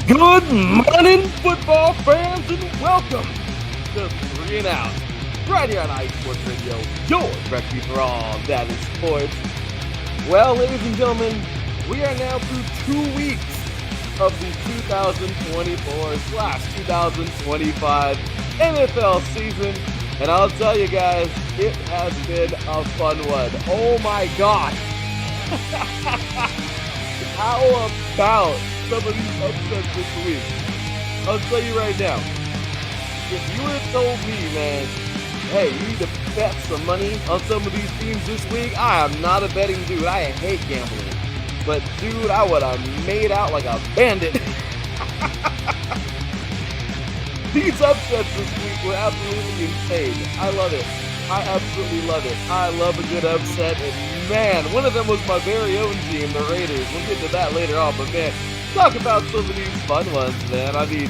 Good morning, football fans, and welcome to 3 and Out, right here on iSports Radio, your recipe for all that is sports. Well, ladies and gentlemen, we are now through 2 weeks of the 2024/2025 NFL season, and I'll tell you guys, it has been a fun one. Oh my gosh! How about some of these upsets this week? I'll tell you right now, if you would have told me, man, hey, you need to bet some money on some of these teams this week, I am not a betting dude. I hate gambling. But, dude, I would have made out like a bandit. These upsets this week were absolutely insane. I love it. I absolutely love it. I love a good upset. And, man, one of them was my very own team, the Raiders. We'll get to that later on. But, man, talk about some of these fun ones, man. I mean,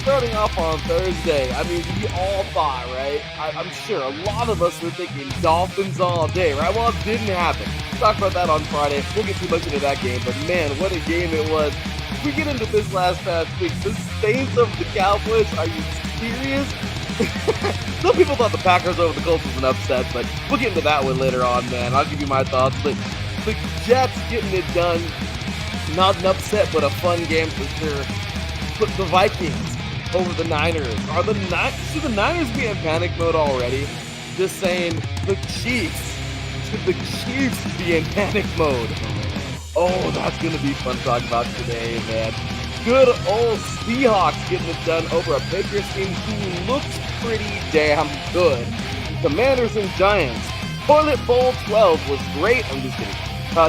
starting off on Thursday, I mean, we all thought, right? I'm sure a lot of us were thinking Dolphins all day, right? Well, it didn't happen. Talk about that on Friday. We'll get too much into that game, but man, what a game it was. We get into this past week. The Saints of the Cowboys, are you serious? Some people thought the Packers over the Colts was an upset, but we'll get into that one later on, man. I'll give you my thoughts, but the Jets getting it done, not an upset, but a fun game for sure. But the Vikings over the Niners. Should the Niners be in panic mode already? Just saying, the Chiefs. Should the Chiefs be in panic mode? Oh, that's going to be fun to talk about today, man. Good old Seahawks getting it done over a Patriots team who looks pretty damn good. Commanders and Giants. Toilet Bowl 12 was great. I'm just kidding.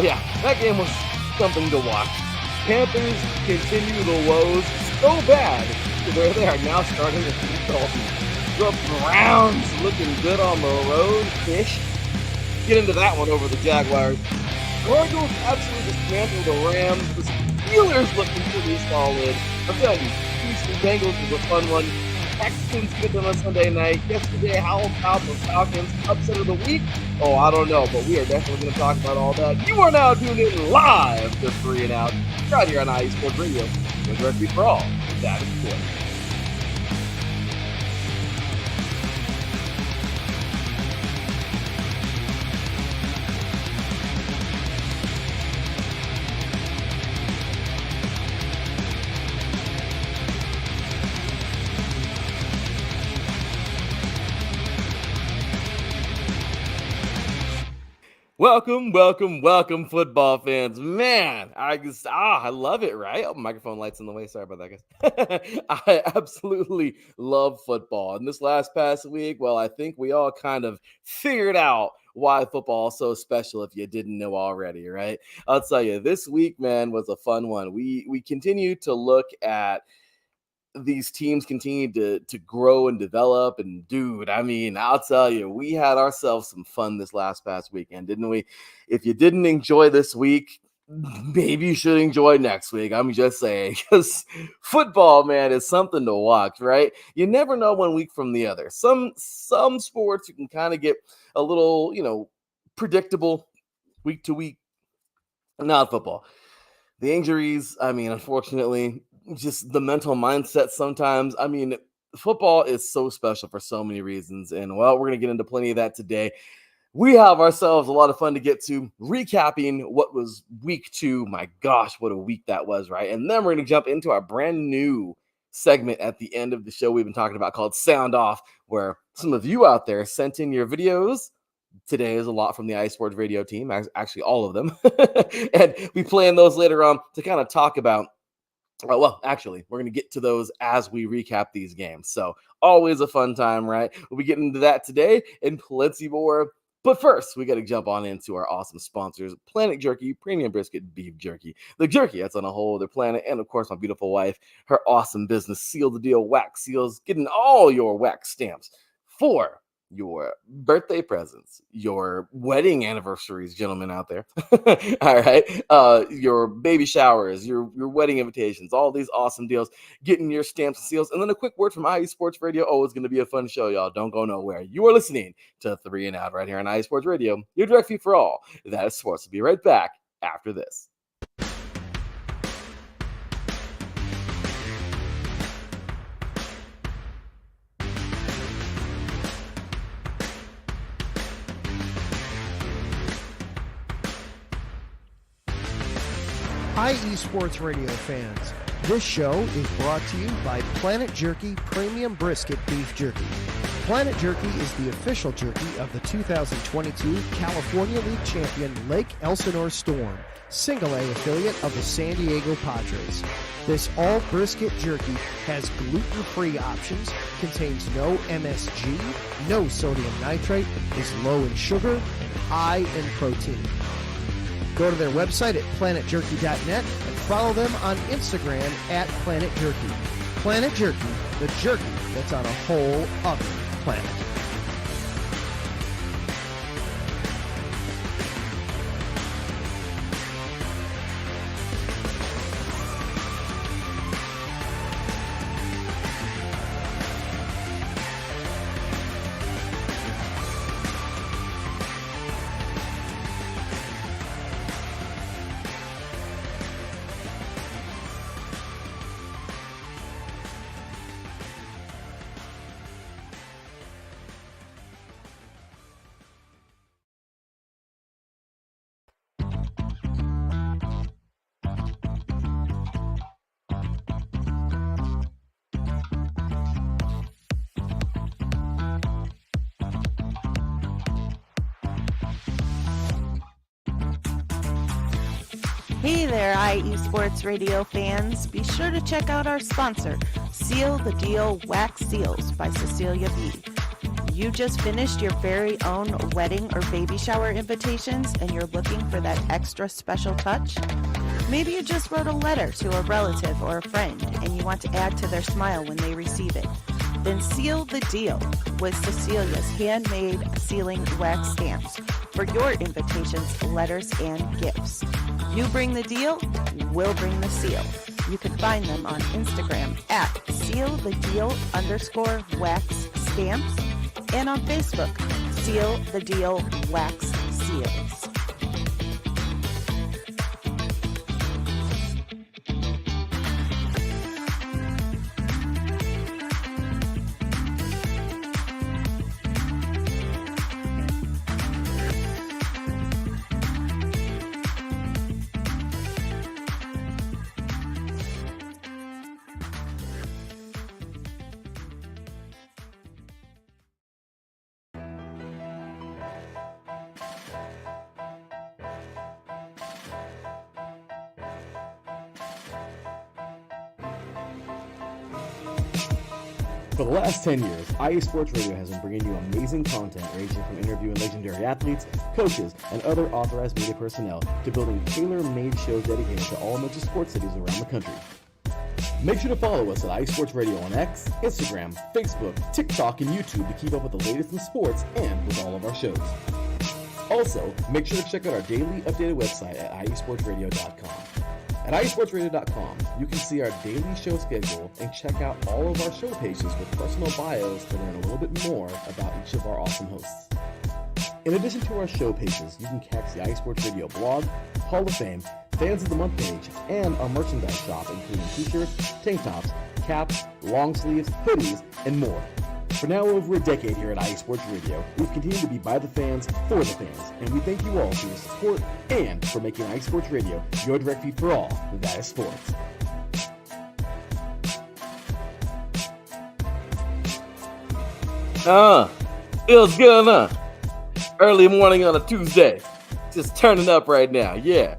Yeah, that game was something to watch. Panthers continue the woes so bad to where they are now starting to beat Dolphins. The Browns looking good on the road-ish. Get into that one over the Jaguars. Cardinals absolutely dismantled the Rams. The Steelers looking pretty solid. I'm telling you, Chiefs and Bengals was a fun one. Texans get them on Sunday night. Yesterday, how about the Falcons upset of the week? Oh, I don't know, but we are definitely going to talk about all that. You are now tuned in live to 3 and Out, right here on iSports Radio. Your directly for all that is sports. Welcome, football fans. Man, I love it, right? Oh, microphone lights in the way. Sorry about that, guys. I absolutely love football. And this past week, well, I think we all kind of figured out why football is so special if you didn't know already, right? I'll tell you, this week, man, was a fun one. We continue to look at these teams continue to grow and develop. And dude, I mean, I'll tell you, we had ourselves some fun this past weekend, didn't we? If you didn't enjoy this week, maybe you should enjoy next week. I'm just saying, because football, man, is something to watch, right? You never know one week from the other. Some sports you can kind of get a little, predictable week to week. Not football. The injuries, I mean, unfortunately, just the mental mindset sometimes. I mean, football is so special for so many reasons. And, well, we're going to get into plenty of that today. We have ourselves a lot of fun to get to, recapping what was week 2. My gosh, what a week that was, right? And then we're going to jump into our brand new segment at the end of the show we've been talking about called Sound Off, where some of you out there sent in your videos. Today is a lot from the iSports Radio team, actually all of them. And we plan those later on to kind of talk about, well, actually, we're going to get to those as we recap these games. So always a fun time, right? We'll be getting into that today and plenty more. But first, we got to jump on into our awesome sponsors, Planet Jerky, Premium Brisket Beef Jerky, the jerky that's on a whole other planet, and of course, my beautiful wife, her awesome business, Seal the Deal Wax Seals, getting all your wax stamps for your birthday presents, your wedding anniversaries, gentlemen out there. All right. Your baby showers, your wedding invitations, all these awesome deals, getting your stamps and seals. And then a quick word from iSports Radio. Oh, it's going to be a fun show, y'all. Don't go nowhere. You are listening to 3 and Out right here on iSports Radio, your direct feed for all that is sports. We'll be right back after this. IE Sports Radio fans, this show is brought to you by Planet Jerky Premium Brisket Beef Jerky. Planet Jerky is the official jerky of the 2022 California League champion Lake Elsinore Storm, Single A affiliate of the San Diego Padres. This all brisket jerky has gluten-free options, contains no MSG, no sodium nitrate, is low in sugar, and high in protein. Go to their website at planetjerky.net and follow them on Instagram at Planet Jerky. Planet Jerky, the jerky that's on a whole other planet. Hey there, IE Sports Radio fans. Be sure to check out our sponsor, Seal the Deal Wax Seals by Cecilia B. You just finished your very own wedding or baby shower invitations and you're looking for that extra special touch? Maybe you just wrote a letter to a relative or a friend and you want to add to their smile when they receive it. Then seal the deal with Cecilia's handmade sealing wax stamps for your invitations, letters, and gifts. You bring the deal, we'll bring the seal. You can find them on Instagram at sealthedeal_wax stamps and on Facebook, Seal the Deal Wax Seals. For the last 10 years, IE Sports Radio has been bringing you amazing content ranging from interviewing legendary athletes, coaches, and other authorized media personnel to building tailor-made shows dedicated to all major sports cities around the country. Make sure to follow us at IE Sports Radio on X, Instagram, Facebook, TikTok, and YouTube to keep up with the latest in sports and with all of our shows. Also, make sure to check out our daily updated website at iesportsradio.com. At iesportsradio.com, you can see our daily show schedule and check out all of our show pages with personal bios to learn a little bit more about each of our awesome hosts. In addition to our show pages, you can catch the IE Sports Radio blog, Hall of Fame, Fans of the Month page, and our merchandise shop, including t-shirts, tank tops, caps, long sleeves, hoodies, and more. For now over a decade here at IE Sports Radio, we've continued to be by the fans, for the fans, and we thank you all for your support and for making IE Sports Radio your direct feed for all that is sports. Feels good, huh? Early morning on a Tuesday. Just turning up right now, yeah.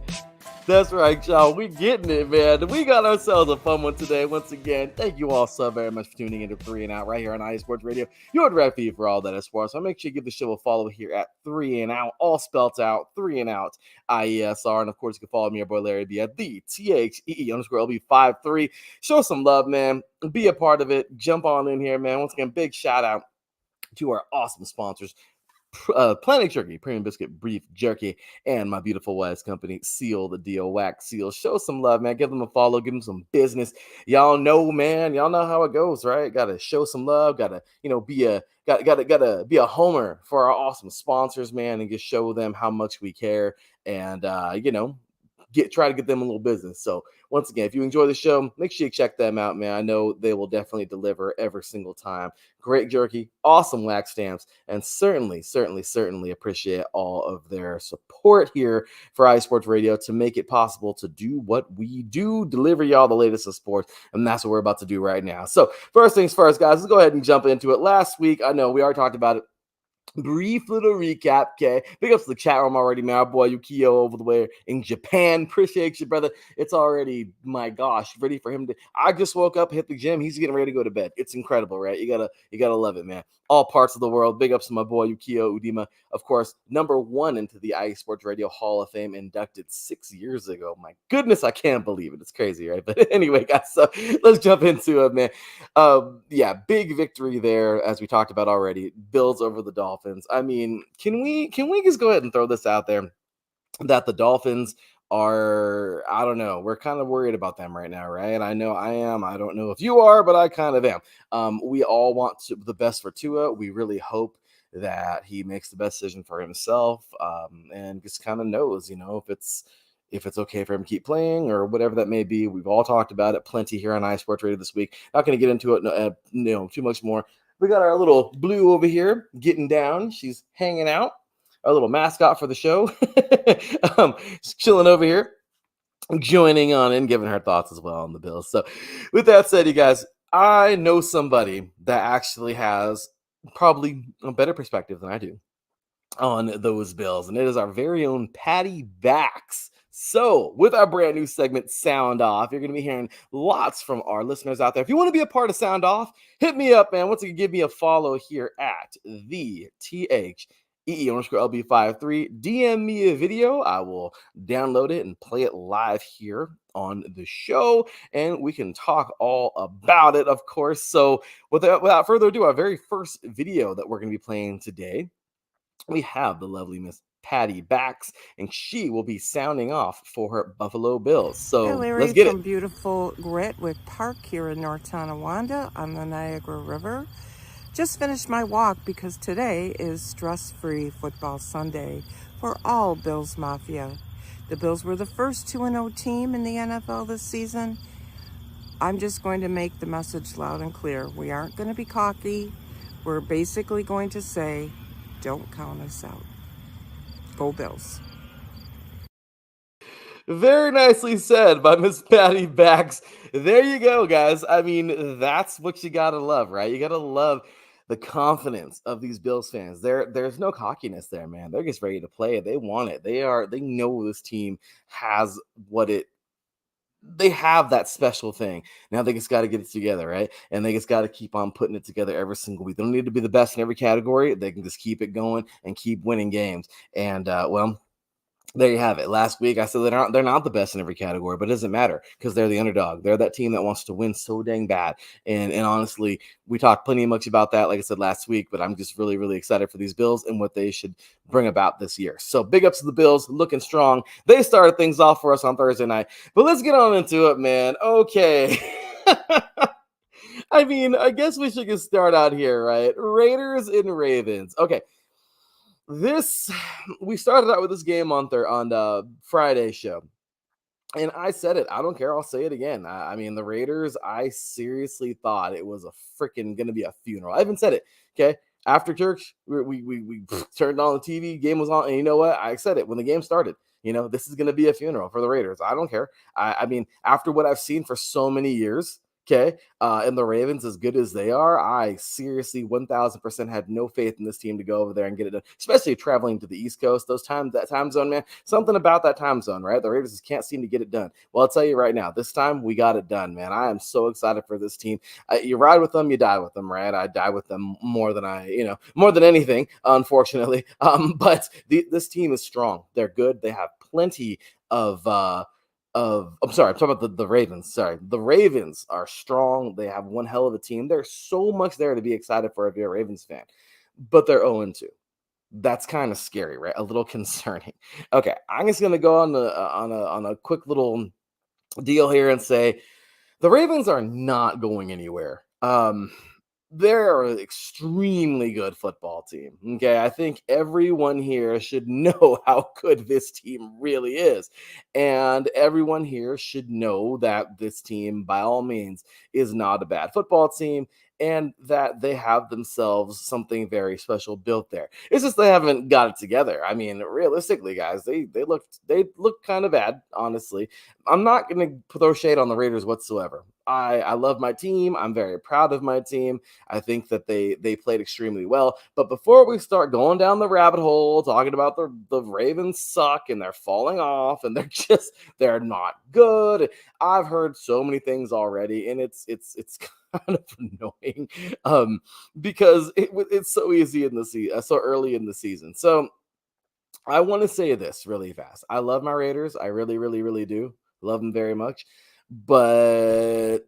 That's right, y'all. We getting it, man. We got ourselves a fun one today. Once again, thank you all so very much for tuning into 3 and Out right here on IE Sports Radio. Your direct feed for all that is sports. So make sure you give the show a follow here at 3 and Out, all spelt out, 3 and Out, IESR. And of course, you can follow me, your boy Larry B at the THEE_LB53. Show some love, man. Be a part of it. Jump on in here, man. Once again, big shout out to our awesome sponsors. Planet Jerky, Premium Biscuit Beef Jerky, and my beautiful wife's company, Seal the Deal Wax Seal. Show some love, man. Give them a follow. Give them some business. Y'all know, man. Y'all know how it goes, right? Got to show some love. Got to, be a homer for our awesome sponsors, man, and just show them how much we care. And try to get them a little business. So once again, if you enjoy the show, make sure you check them out, man. I know they will definitely deliver every single time. Great jerky, awesome wax stamps, and certainly appreciate all of their support here for iSports Radio to make it possible to do what we do, deliver y'all the latest of sports, and that's what we're about to do right now. So first things first, guys, let's go ahead and jump into it. Last week, I know we already talked about it. Brief little recap, okay? Big ups to the chat room already, man. Our boy Yukio over the way in Japan. Appreciate you, brother. It's already, my gosh, ready for him to. I just woke up, hit the gym. He's getting ready to go to bed. It's incredible, right? You gotta love it, man. All parts of the world. Big ups to my boy Yukio Udima, of course, #1 into the iSports Radio Hall of Fame, inducted 6 years ago. My goodness, I can't believe it. It's crazy, right? But anyway, guys, so let's jump into it, man. Yeah, big victory there, as we talked about already. Bills over the Dolphins. I mean, can we just go ahead and throw this out there that the Dolphins are, I don't know, we're kind of worried about them right now, right? And I know I am. I don't know if you are, but I kind of am. We all want the best for Tua. We really hope that he makes the best decision for himself, and just kind of knows, if it's okay for him to keep playing or whatever that may be. We've all talked about it plenty here on iSports Radio this week. Not going to get into it, too much more. We got our little Blue over here getting down. She's hanging out. Our little mascot for the show. She's chilling over here, joining on and giving her thoughts as well on the Bills. So with that said, you guys, I know somebody that actually has probably a better perspective than I do on those Bills, and it is our very own Patty Bax. So, with our brand new segment, Sound Off, you're going to be hearing lots from our listeners out there. If you want to be a part of Sound Off, hit me up, man. Once again, give me a follow here at the THEE_LB53. DM me a video. I will download it and play it live here on the show, and we can talk all about it, of course. So, without further ado, our very first video that we're going to be playing today, we have the lovely Miss Patty Bax, and she will be sounding off for her Buffalo Bills. So Hey, Larry, let's get from it. beautiful Gretwick Park here in North Tonawanda on the Niagara River. Just finished my walk because today is stress-free football Sunday for all Bills Mafia. The Bills were the first 2-0 team in the NFL this season. I'm just going to make the message loud and clear. We aren't going to be cocky. We're basically going to say, don't count us out. Go Bills. Very nicely said by Miss Patty Bax. There you go, guys. I mean, that's what you gotta love, right? You gotta love the confidence of these Bills fans. There's no cockiness there, man. They're just ready to play. They want it. They know this team has they have that special thing. Now they just got to get it together, right? And they just got to keep on putting it together every single week. They don't need to be the best in every category. They can just keep it going and keep winning games. And well, there you have it. Last week, I said they're not the best in every category, but it doesn't matter because they're the underdog. They're that team that wants to win so dang bad. And honestly, we talked plenty much about that, like I said last week, but I'm just really, really excited for these Bills and what they should bring about this year. So big ups to the Bills, looking strong. They started things off for us on Thursday night, but let's get on into it, man. Okay. I mean, I guess we should just start out here, right? Raiders and Ravens. Okay. We started out with this game on the Friday show, and I said it. I don't care. I'll say it again. I mean, the Raiders. I seriously thought it was a freaking gonna be a funeral. I even said it. Okay, after church, we turned on the TV. Game was on, and you know what? I said it when the game started. This is gonna be a funeral for the Raiders. I don't care. I mean, after what I've seen for so many years. Okay. And the Ravens, as good as they are, I seriously 1000% had no faith in this team to go over there and get it done, especially traveling to the East Coast. That time zone, man, something about that time zone, right? The Ravens just can't seem to get it done. Well, I'll tell you right now, this time we got it done, man. I am so excited for this team. You ride with them, you die with them, right? I die with them more than anything, unfortunately. But this team is strong. They're good. They have plenty of I'm sorry, I'm talking about the Ravens. Sorry, the Ravens are strong. They have one hell of a team. There's so much there to be excited for if you're a Ravens fan, but they're 0-2. That's kind of scary, right? A little concerning. Okay, I'm just gonna go on a quick little deal here and say the Ravens are not going anywhere. they're an extremely good football team. Okay. I think everyone here should know how good this team really is. And everyone here should know that this team, by all means, is not a bad football team and that they have themselves something very special built there. It's just they haven't got it together. I mean, realistically, guys, they look kind of bad, honestly. I'm not gonna throw shade on the Raiders whatsoever. I love my team. I'm very proud of my team. I think that they played extremely well. But before we start going down the rabbit hole, talking about the Ravens suck and they're falling off and they're not good. I've heard so many things already, and it's kind of annoying because it's so easy in the season, so early in the season. So I want to say this really fast. I love my Raiders. I really, really, really do. Love them very much. But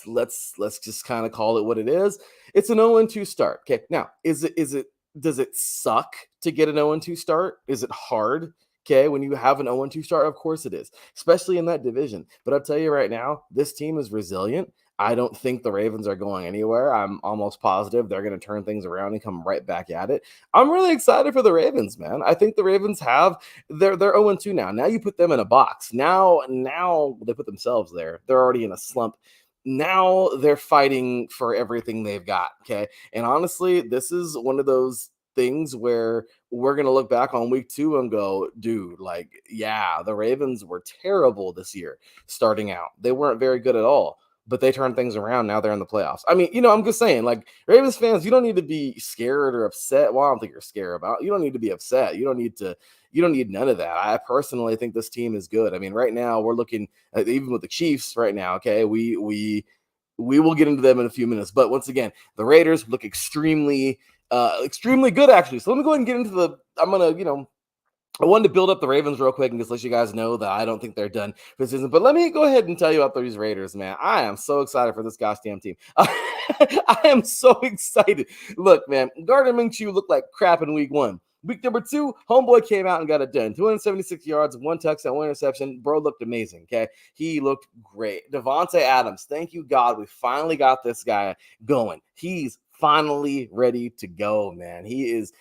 let's just kind of call it what it is. It's an 0-2 start. Okay. Now, is it does it suck to get an 0-2 start? Is it hard? Okay, when you have an 0-2 start, of course it is, especially in that division. But I'll tell you right now, this team is resilient. I don't think the Ravens are going anywhere. I'm almost positive they're going to turn things around and come right back at it. I'm really excited for the Ravens, man. I think the Ravens have they're 0-2 now. Now you put them in a box. Now they put themselves there. They're already in a slump. Now they're fighting for everything they've got. Okay. And honestly, this is one of those things where we're gonna look back on week 2 and go, dude, like, yeah, the Ravens were terrible this year starting out. They weren't very good at all, but they turned things around. Now they're in the playoffs. I mean, I'm just saying, like, Ravens fans, you don't need to be scared or upset. Well, I don't think you're scared about. You don't need to be upset. You don't need none of that. I personally think this team is good. I mean, right now we're looking even with the Chiefs right now. Okay, we will get into them in a few minutes, but once again, the Raiders look extremely good actually. So let me go ahead and get into the. I'm gonna I wanted to build up the Ravens real quick and just let you guys know that I don't think they're done for the season. But let me go ahead and tell you about these Raiders, man. I am so excited for this goddamn team. I am so excited. Look, man, Gardner Minshew looked like crap in week 1. Week number 2, homeboy came out and got it done. 276 yards, 1 touchdown, 1 interception. Bro looked amazing, okay? He looked great. Devontae Adams, thank you, God. We finally got this guy going. He's finally ready to go, man. He's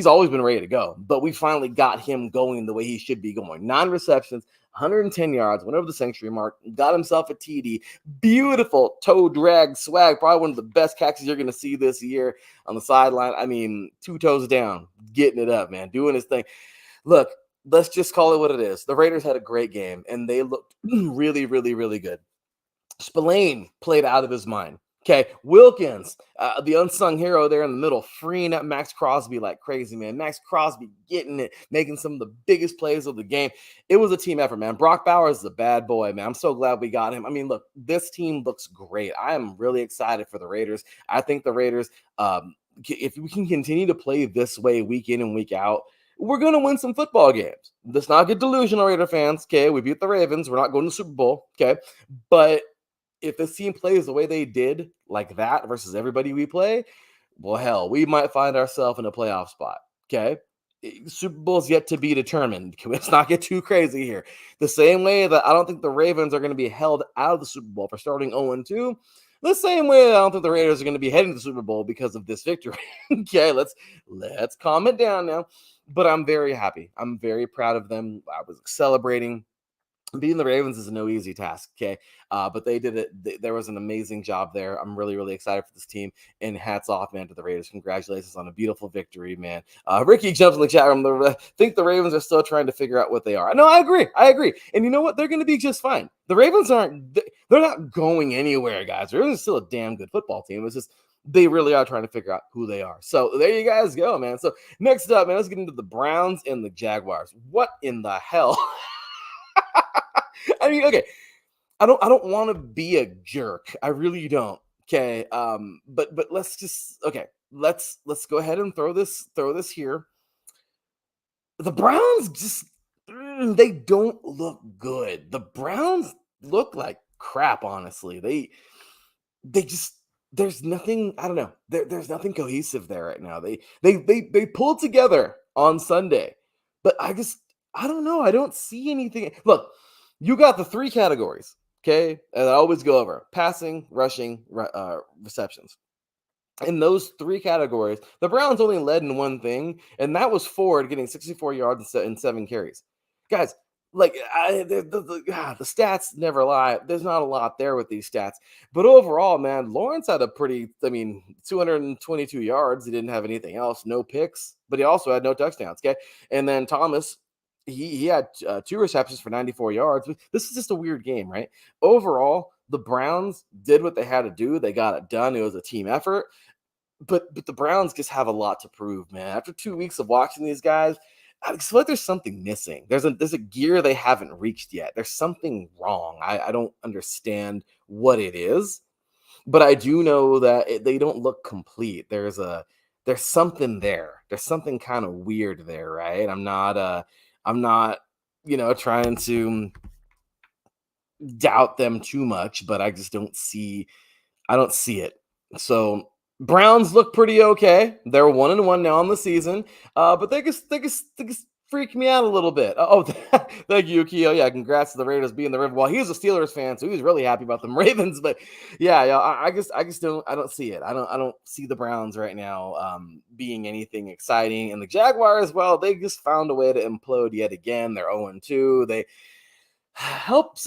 always been ready to go, but we finally got him going the way he should be going. 9 receptions, 110 yards, went over the century mark, got himself a TD. Beautiful toe drag swag. Probably one of the best catches you're going to see this year on the sideline. I mean, 2 toes down, getting it up, man, doing his thing. Look, let's just call it what it is. The Raiders had a great game, and they looked really, really, really good. Spillane played out of his mind. Okay, Wilkins, the unsung hero there in the middle, freeing up Max Crosby like crazy, man. Max Crosby getting it, making some of the biggest plays of the game. It was a team effort, man. Brock Bowers is a bad boy, man. I'm so glad we got him. I mean, look, this team looks great. I am really excited for the Raiders. I think the Raiders, if we can continue to play this way week in and week out, we're going to win some football games. Let's not get delusional, Raider fans. Okay, we beat the Ravens. We're not going to the Super Bowl. Okay, but if this team plays the way they did, like that, versus everybody we play, well, hell, we might find ourselves in a playoff spot. Okay. Super Bowl's yet to be determined. Let's not get too crazy here. The same way that I don't think the Ravens are going to be held out of the Super Bowl for starting 0-2. The same way I don't think the Raiders are going to be heading to the Super Bowl because of this victory. Okay, let's calm it down now. But I'm very happy. I'm very proud of them. I was celebrating. Beating the Ravens is no easy task, okay? But they did it. There was an amazing job there. I'm really, really excited for this team. And hats off, man, to the Raiders. Congratulations on a beautiful victory, man. Ricky jumps in the chat room. I think the Ravens are still trying to figure out what they are. No, I agree. And you know what? They're going to be just fine. The Ravens they're not going anywhere, guys. The Ravens are still a damn good football team. It's just they really are trying to figure out who they are. So there you guys go, man. So next up, man, let's get into the Browns and the Jaguars. What in the hell? I mean, okay, I don't want to be a jerk. I really don't. Okay. But let's just let's go ahead and throw this here. The Browns just they don't look good. The Browns look like crap, honestly. They just there's nothing, I don't know. There's nothing cohesive there right now. They pulled together on Sunday, but I don't know. I don't see anything. Look, you got the 3 categories, okay? And I always go over passing, rushing, receptions. In those three categories, the Browns only led in one thing, and that was Ford getting 64 yards and 7 carries. Guys, like the stats never lie. There's not a lot there with these stats, but overall, man, Lawrence had a pretty, 222 yards. He didn't have anything else, no picks, but he also had no touchdowns. Okay, and then Thomas, he had 2 receptions for 94 yards. This is just a weird game, right? Overall, the Browns did what they had to do. They got it done. It was a team effort, but the Browns just have a lot to prove, man. After 2 weeks of watching these guys, I feel like there's something missing. There's a gear they haven't reached yet. There's something wrong. I don't understand what it is, but I do know that they don't look complete. There's something there. There's something kind of weird there, right? I'm not trying to doubt them too much, but I don't see it. So Browns look pretty okay. They're 1-1 now on the season, but they just freak me out a little bit. Oh, thank you, Keo. Yeah, congrats to the Raiders being the river. Well, he's a Steelers fan, so he's really happy about them Ravens. But yeah, I just don't see it. I don't see the Browns right now being anything exciting. And the Jaguars, well, they just found a way to implode yet again. They're 0-2. They help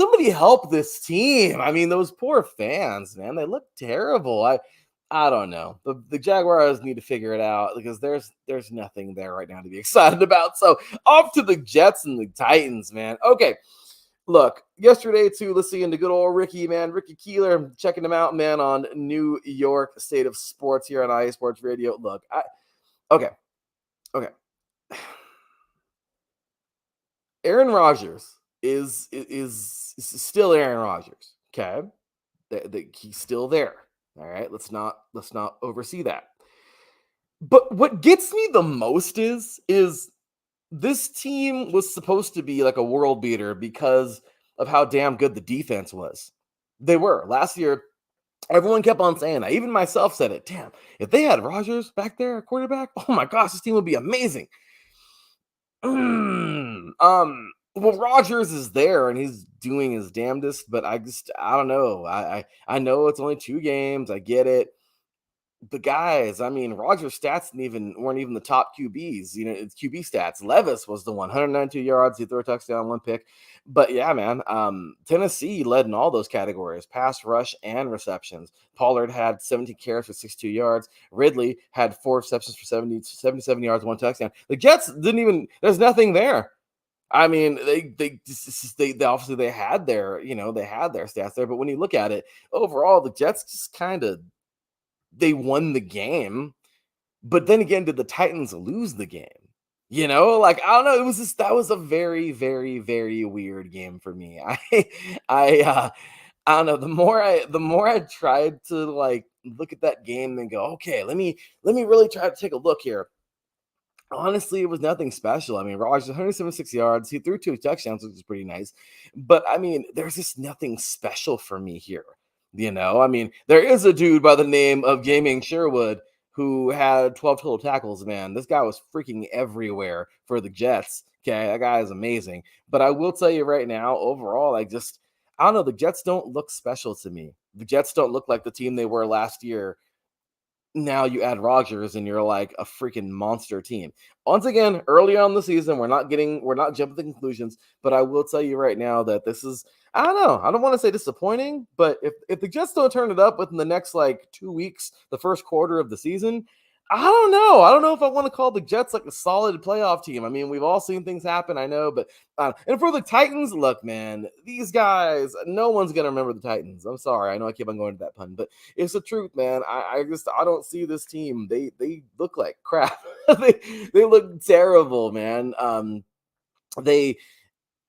this team. I mean, those poor fans, man, they look terrible. I don't know. The Jaguars need to figure it out because there's nothing there right now to be excited about. So off to the Jets and the Titans, man. Okay. Look, yesterday too, listening to good old Ricky, man, Ricky Keeler, checking him out, man, on New York State of Sports here on IA Sports Radio. Look, okay. Aaron Rodgers is still Aaron Rodgers. Okay, he's still there. All right, let's not oversee that. But what gets me the most is this team was supposed to be like a world beater because of how damn good the defense was. They were last year. Everyone kept on saying that. Even myself said it. Damn, if they had Rodgers back there, quarterback, oh my gosh, this team would be amazing. Well, Rogers is there and he's doing his damnedest, but I don't know. I know it's only 2 games. I get it. But guys, I mean, Rogers' stats weren't even the top QBs. It's QB stats. Levis was the one, 192 yards. He threw a touchdown, 1 pick. But yeah, man, Tennessee led in all those categories: pass, rush, and receptions. Pollard had 17 carries for 62 yards. Ridley had 4 receptions for 77 yards, 1 touchdown. The Jets didn't even. There's nothing there. I mean, they obviously they had their stats there, but when you look at it overall, the Jets just kind of they won the game, but then again, did the Titans lose the game? Like I don't know. That was a very, very, very weird game for me. I don't know. The more I tried to like look at that game and go, okay, let me really try to take a look here. Honestly, it was nothing special. I mean, Rogers 176 yards. He threw 2 touchdowns, which is pretty nice. But I mean, there's just nothing special for me here. I mean, there is a dude by the name of Gaming Sherwood who had 12 total tackles, man. This guy was freaking everywhere for the Jets. Okay, that guy is amazing. But I will tell you right now, overall, I don't know. The Jets don't look special to me. The Jets don't look like the team they were last year. Now you add Rodgers and you're like a freaking monster team. Once again, early on in the season, we're not jumping to conclusions, but I will tell you right now that this is, I don't know, I don't want to say disappointing, but if the Jets don't turn it up within the next like 2 weeks, the first quarter of the season, I don't know. I don't know if I want to call the Jets like a solid playoff team. I mean, we've all seen things happen, I know, but and for the Titans, look, man, these guys, no one's gonna remember the Titans. I'm sorry, I know I keep on going to that pun, but it's the truth, man. I don't see this team. They look like crap. they look terrible, man. They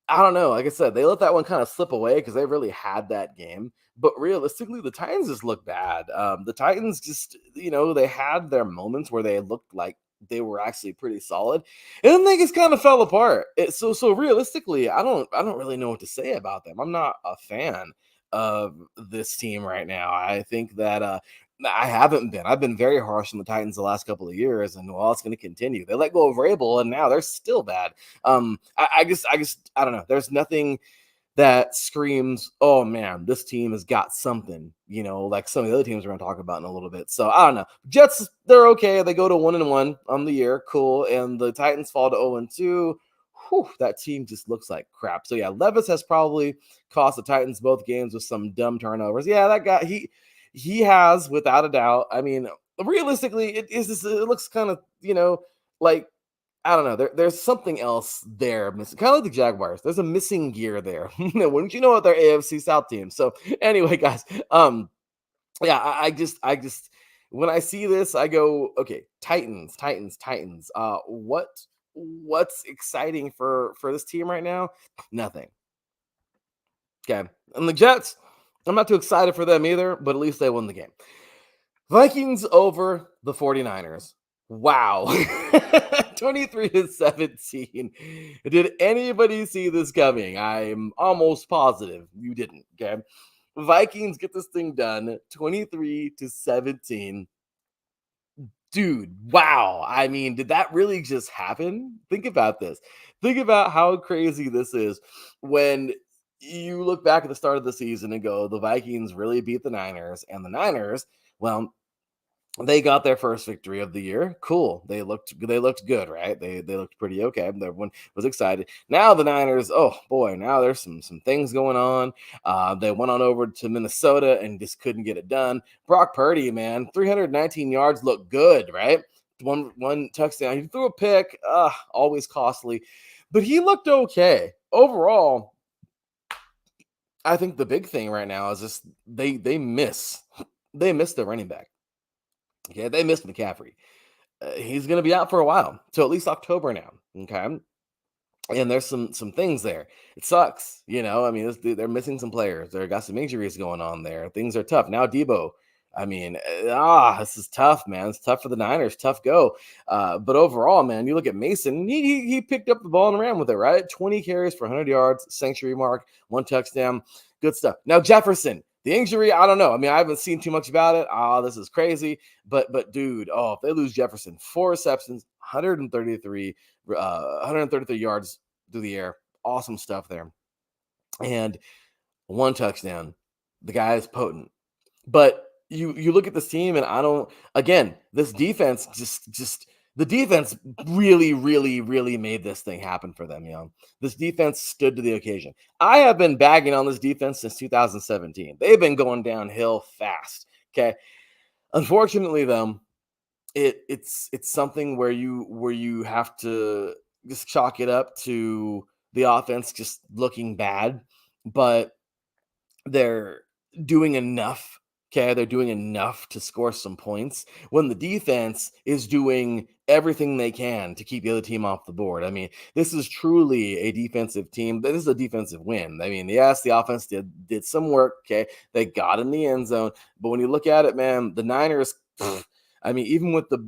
I don't know. Like I said, they let that one kind of slip away because they really had that game. But realistically, the Titans just look bad. The Titans just, they had their moments where they looked like they were actually pretty solid, and then they just kind of fell apart. So realistically, I don't really know what to say about them. I'm not a fan of this team right now. I think that I haven't been. I've been very harsh on the Titans the last couple of years, and well, it's going to continue. They let go of Rabel, and now they're still bad. I don't know. that screams, oh man, this team has got something, like some of the other teams we're going to talk about in a little bit. So I don't know. Jets, they're okay. They go to 1-1 on the year. Cool. And the Titans fall to 0-2. Whew, that team just looks like crap. So yeah, Levis has probably cost the Titans both games with some dumb turnovers. Yeah, that guy, he has, without a doubt. I mean, realistically, it looks kind of, like, I don't know. There's something else there missing. Kind of like the Jaguars. There's a missing gear there. Wouldn't you know it? They're AFC South team. So anyway, guys, yeah, I just when I see this, I go, okay, Titans, Titans, Titans. What's exciting for this team right now? Nothing. Okay. And the Jets, I'm not too excited for them either, but at least they won the game. Vikings over the 49ers. Wow. 23-17. Did anybody see this coming? I'm almost positive you didn't. Okay. Vikings get this thing done 23-17. Dude, wow. I mean, did that really just happen? Think about this. Think about how crazy this is when you look back at the start of the season and go, the Vikings really beat the Niners, and the Niners, well, they got their first victory of the year. Cool. They looked good, right? They looked pretty okay. Everyone was excited. Now the Niners, oh boy, now there's some things going on. They went on over to Minnesota and just couldn't get it done. Brock Purdy, man, 319 yards, look good, right? One touchdown. He threw a pick, always costly, but he looked okay. Overall, I think the big thing right now is just they miss the running back. Okay, they missed McCaffrey. He's going to be out for a while, so at least October now. Okay, and there's some things there. It sucks, I mean, they're missing some players. They got some injuries going on there. Things are tough now. Debo, I mean, this is tough, man. It's tough for the Niners. Tough go. But overall, man, you look at Mason. He picked up the ball and ran with it. Right, 20 carries for 100 yards, century mark, 1 touchdown. Good stuff. Now Jefferson. The injury, I don't know. I mean, I haven't seen too much about it. This is crazy. But dude, if they lose Jefferson, 4 receptions, 133 yards through the air. Awesome stuff there. And 1 touchdown. The guy is potent. But you look at this team, and this defense just the defense really, really, really made this thing happen for them. This defense stood to the occasion. I have been bagging on this defense since 2017. They've been going downhill fast. Okay. Unfortunately, though, it's something where you have to just chalk it up to the offense just looking bad, but they're doing enough. Okay, they're doing enough to score some points when the defense is doing everything they can to keep the other team off the board. I mean, this is truly a defensive team. This is a defensive win. I mean, yes, the offense did some work. Okay, they got in the end zone, but when you look at it, man, the Niners. I mean, even with the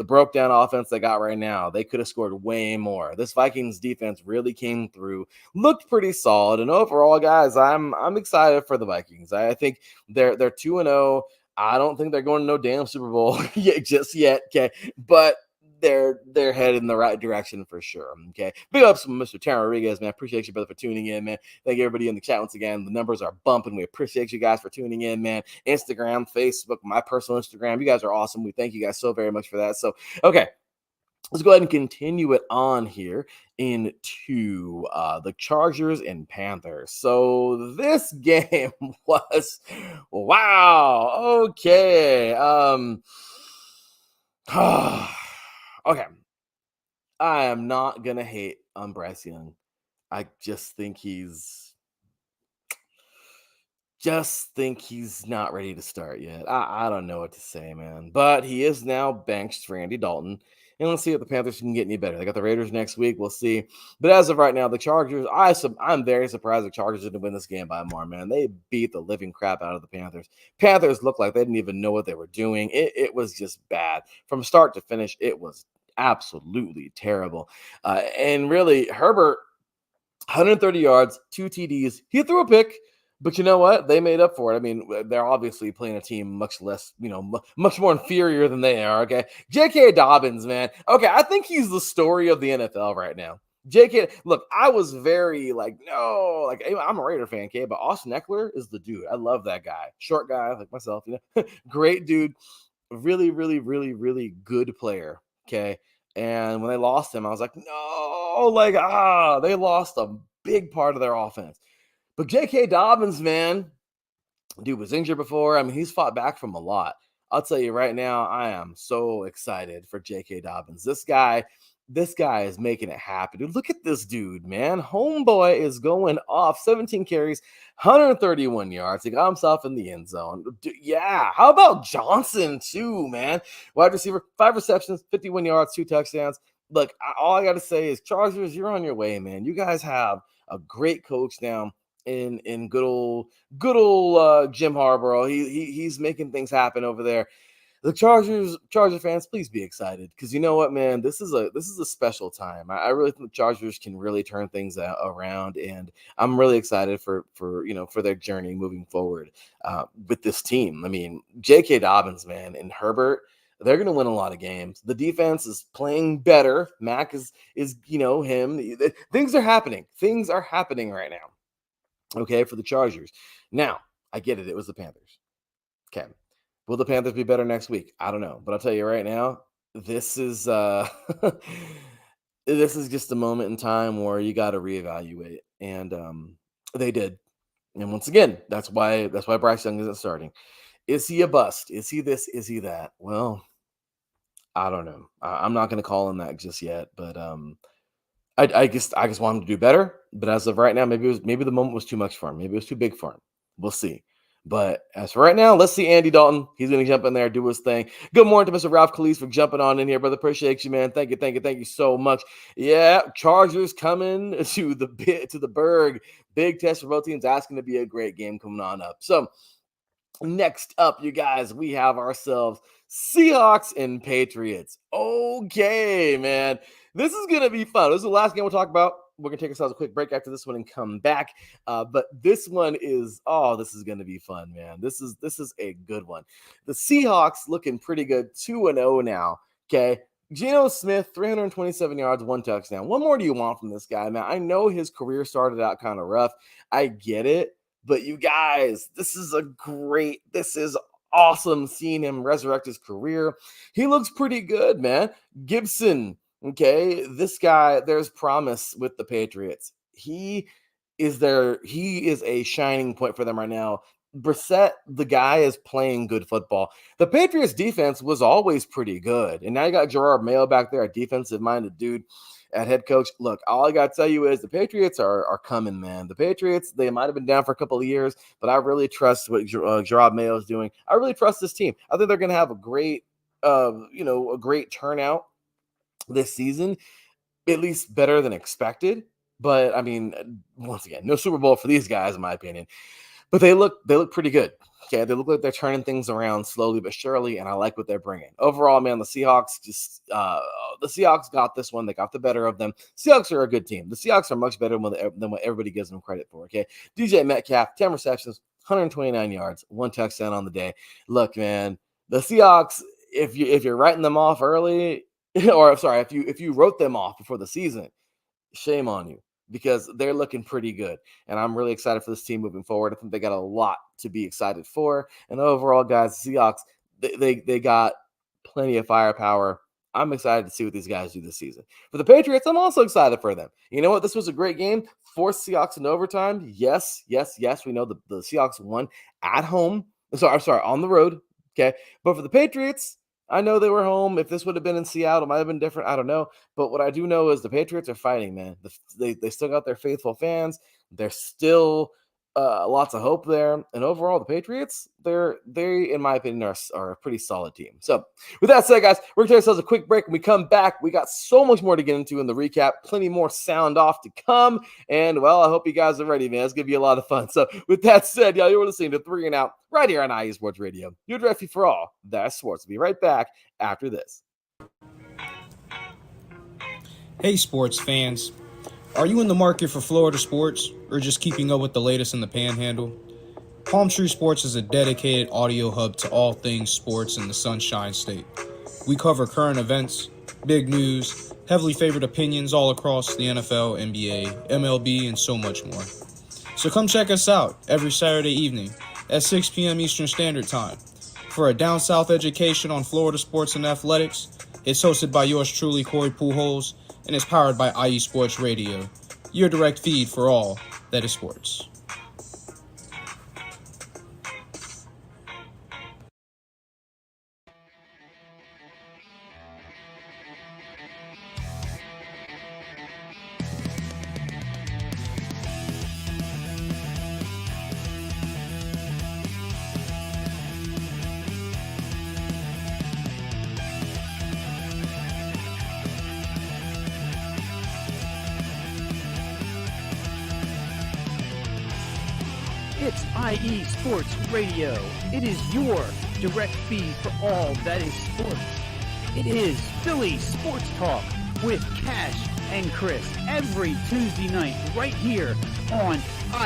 broke down offense they got right now, they could have scored way more. This Vikings defense really came through, looked pretty solid, and overall, guys, I'm excited for the Vikings. I think they're 2-0. I don't think they're going to no damn Super Bowl just yet. Okay, but they're headed in the right direction for sure. Okay, big ups to Mr. Terry Rodriguez, man. Appreciate you, brother, for tuning in, man. Thank you, everybody in the chat once again. The numbers are bumping. We appreciate you guys for tuning in, man. Instagram, Facebook, my personal Instagram. You guys are awesome. We thank you guys so very much for that. So, okay, let's go ahead and continue it on here into the Chargers and Panthers. So this game was wow. Okay. Okay. I am not gonna hate on Bryce Young. I just think he's not ready to start yet. I don't know what to say, man. But he is now benched for Andy Dalton. And let's see if the Panthers can get any better. They got the Raiders next week. We'll see. But as of right now, the Chargers, I'm very surprised the Chargers didn't win this game by more, man. They beat the living crap out of the Panthers. Panthers looked like they didn't even know what they were doing. It was just bad. From start to finish, it was absolutely terrible. And really, Herbert, 130 yards, 2 TDs. He threw a pick. But you know what? They made up for it. I mean, they're obviously playing a team much less, much more inferior than they are. Okay. J.K. Dobbins, man. Okay. I think he's the story of the NFL right now. JK, look, I was very like, no, like I'm a Raider fan, okay, but Austin Eckler is the dude. I love that guy. Short guy like myself, great dude, really, really, really, really good player. Okay. And when they lost him, I was like, no, like, they lost a big part of their offense. But J.K. Dobbins, man, dude was injured before. I mean, he's fought back from a lot. I'll tell you right now, I am so excited for J.K. Dobbins. This guy is making it happen. Dude, look at this dude, man. Homeboy is going off. 17 carries, 131 yards. He got himself in the end zone. Dude, yeah. How about Johnson, too, man? Wide receiver, 5 receptions, 51 yards, 2 touchdowns. Look, all I got to say is, Chargers, you're on your way, man. You guys have a great coach now in good old Jim Harbaugh. He's making things happen over there. The Charger fans, please be excited, because you know what, man, this is a special time. I really think the Chargers can really turn things around, and I'm really excited for their journey moving forward with this team. I mean, J.K. Dobbins, man, and Herbert, they're going to win a lot of games. The defense is playing better. Mac is him. Things are happening. Things are happening right now. Okay, for the Chargers. Now, I get it. It was the Panthers. Okay. Will the Panthers be better next week? I don't know. But I'll tell you right now, this is this is just a moment in time where you got to reevaluate. And they did. And once again, that's why Bryce Young isn't starting. Is he a bust? Is he this? Is he that? Well, I don't know. I'm not going to call him that just yet. But I just want him to do better. But as of right now, maybe the moment was too much for him. Maybe it was too big for him. We'll see. But as for right now, let's see Andy Dalton. He's going to jump in there, do his thing. Good morning to Mr. Ralph Khalees for jumping on in here, brother. Appreciate you, man. Thank you so much. Yeah, Chargers coming to the Berg. Big test for both teams. That's going to be a great game coming on up. So next up, you guys, we have ourselves Seahawks and Patriots. Okay, man. This is going to be fun. This is the last game we'll talk about. We're going to take ourselves a quick break after this one and come back. But this one is, this is going to be fun, man. This is a good one. The Seahawks looking pretty good, 2-0 now, okay? Geno Smith, 327 yards, 1 touchdown. What more do you want from this guy, man? I know his career started out kind of rough. I get it. But you guys, this is awesome seeing him resurrect his career. He looks pretty good, man. Gibson, okay, this guy, there's promise with the Patriots. He is a shining point for them right now. Brissett, the guy, is playing good football. The Patriots defense was always pretty good. And now you got Gerard Mayo back there, a defensive-minded dude at head coach. Look, all I got to tell you is the Patriots are coming, man. The Patriots, they might have been down for a couple of years, but I really trust what Gerard Mayo is doing. I really trust this team. I think they're going to have a great turnout this season, at least better than expected. But I mean, once again, no Super Bowl for these guys, in my opinion. But they look pretty good. Okay, they look like they're turning things around slowly but surely, and I like what they're bringing. Overall, man, the Seahawks got this one. They got the better of them. Seahawks are a good team. The Seahawks are much better than what everybody gives them credit for. Okay, DJ Metcalf, 10 receptions, 129 yards, 1 touchdown on the day. Look, man, the Seahawks, if you're writing them off early, or sorry, if you wrote them off before the season, shame on you, because they're looking pretty good. And I'm really excited for this team moving forward. I think they got a lot to be excited for. And overall, guys, the Seahawks, they got plenty of firepower. I'm excited to see what these guys do this season. For the Patriots, I'm also excited for them. You know what? This was a great game. Forced Seahawks in overtime. Yes. We know the Seahawks won at home. Sorry, on the road. Okay. But for the Patriots, I know they were home. If this would have been in Seattle, it might have been different. I don't know. But what I do know is the Patriots are fighting, man. They still got their faithful fans. There's still lots of hope there. And overall, the Patriots, they in my opinion, are a pretty solid team. So with that said, guys, we're going to take ourselves a quick break. When we come back, we got so much more to get into in the recap. Plenty more sound off to come. And, well, I hope you guys are ready, man. It's going to be a lot of fun. So with that said, y'all, you're listening to 3 and Out right here on IE Sports Radio. Your refuge for all that's sports. We'll be right back after this. Hey, sports fans. Are you in the market for Florida sports or just keeping up with the latest in the Panhandle? Palm Tree Sports is a dedicated audio hub to all things sports in the Sunshine State. We cover current events, big news, heavily favored opinions all across the NFL, NBA, MLB, and so much more. So come check us out every Saturday evening at 6 p.m. Eastern Standard Time for a down south education on Florida sports and athletics. It's hosted by yours truly, Corey Pujols, and is powered by IE Sports Radio, your direct feed for all that is sports. It's IE Sports Radio. It is your direct feed for all that is sports. It is Philly Sports Talk with Cash and Chris every Tuesday night right here on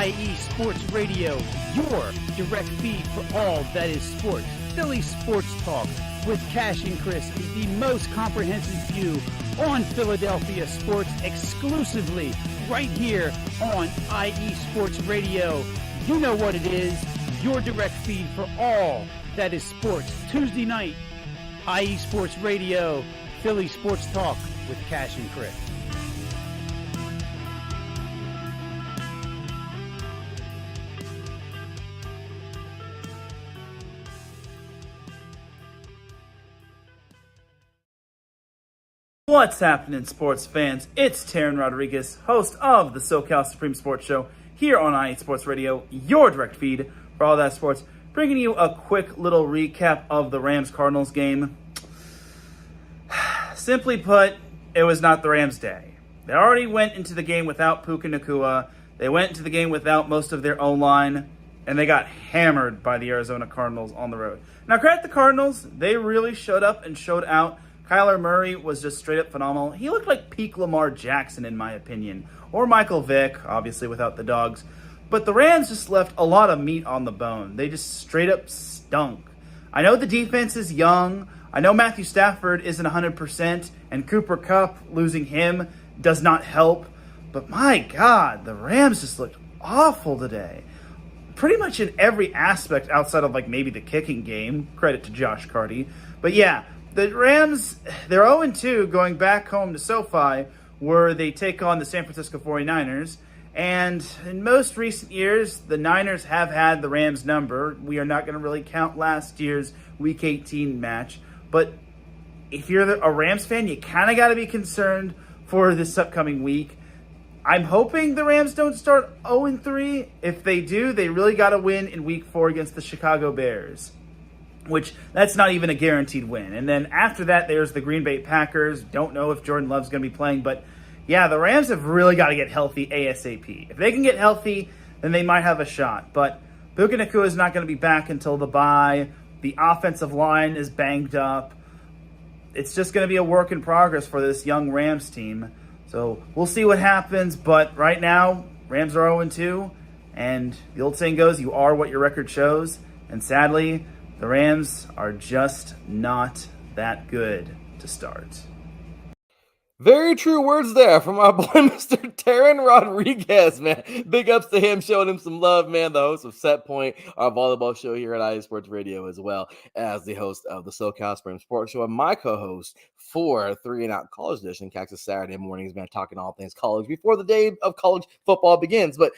IE Sports Radio, your direct feed for all that is sports. Philly Sports Talk with Cash and Chris is the most comprehensive view on Philadelphia sports exclusively right here on IE Sports Radio. You know what it is, your direct feed for all that is sports. Tuesday night, IE Sports Radio, Philly Sports Talk with Cash and Chris. What's happening, sports fans? It's Taryn Rodriguez, host of the SoCal Supreme Sports Show here on IE Sports Radio, your direct feed for all that sports, bringing you a quick little recap of the Rams-Cardinals game. Simply put, it was not the Rams' day. They already went into the game without Puka Nacua. They went into the game without most of their O-line, and they got hammered by the Arizona Cardinals on the road. Now, credit the Cardinals. They really showed up and showed out. Kyler Murray was just straight up phenomenal. He looked like peak Lamar Jackson, in my opinion. Or Michael Vick, obviously without the dogs. But the Rams just left a lot of meat on the bone. They just straight up stunk. I know the defense is young. I know Matthew Stafford isn't 100%. And Cooper Kupp, losing him, does not help. But my God, the Rams just looked awful today. Pretty much in every aspect outside of like maybe the kicking game. Credit to Josh Carty. But yeah, the Rams, they're 0-2 going back home to SoFi, where they take on the San Francisco 49ers. And in most recent years, the Niners have had the Rams number. We are not going to really count last year's Week 18 match. But if you're a Rams fan, you kind of got to be concerned for this upcoming week. I'm hoping the Rams don't start 0-3. If they do, they really got to win in Week 4 against the Chicago Bears, which that's not even a guaranteed win. And then after that, there's the Green Bay Packers. Don't know if Jordan Love's going to be playing, but yeah, the Rams have really got to get healthy ASAP. If they can get healthy, then they might have a shot. But Puka Nacua is not going to be back until the bye. The offensive line is banged up. It's just going to be a work in progress for this young Rams team. So we'll see what happens. But right now, Rams are 0-2. And the old saying goes, you are what your record shows. And sadly, the Rams are just not that good to start. Very true words there from our boy, Mr. Taryn Rodriguez, man. Big ups to him, showing him some love, man. The host of Set Point, our volleyball show here at IE Sports Radio, as well as the host of the SoCal Supreme Sports Show, and my co-host for 3 and Out College Edition, Cactus Saturday mornings, man, talking all things college before the day of college football begins. But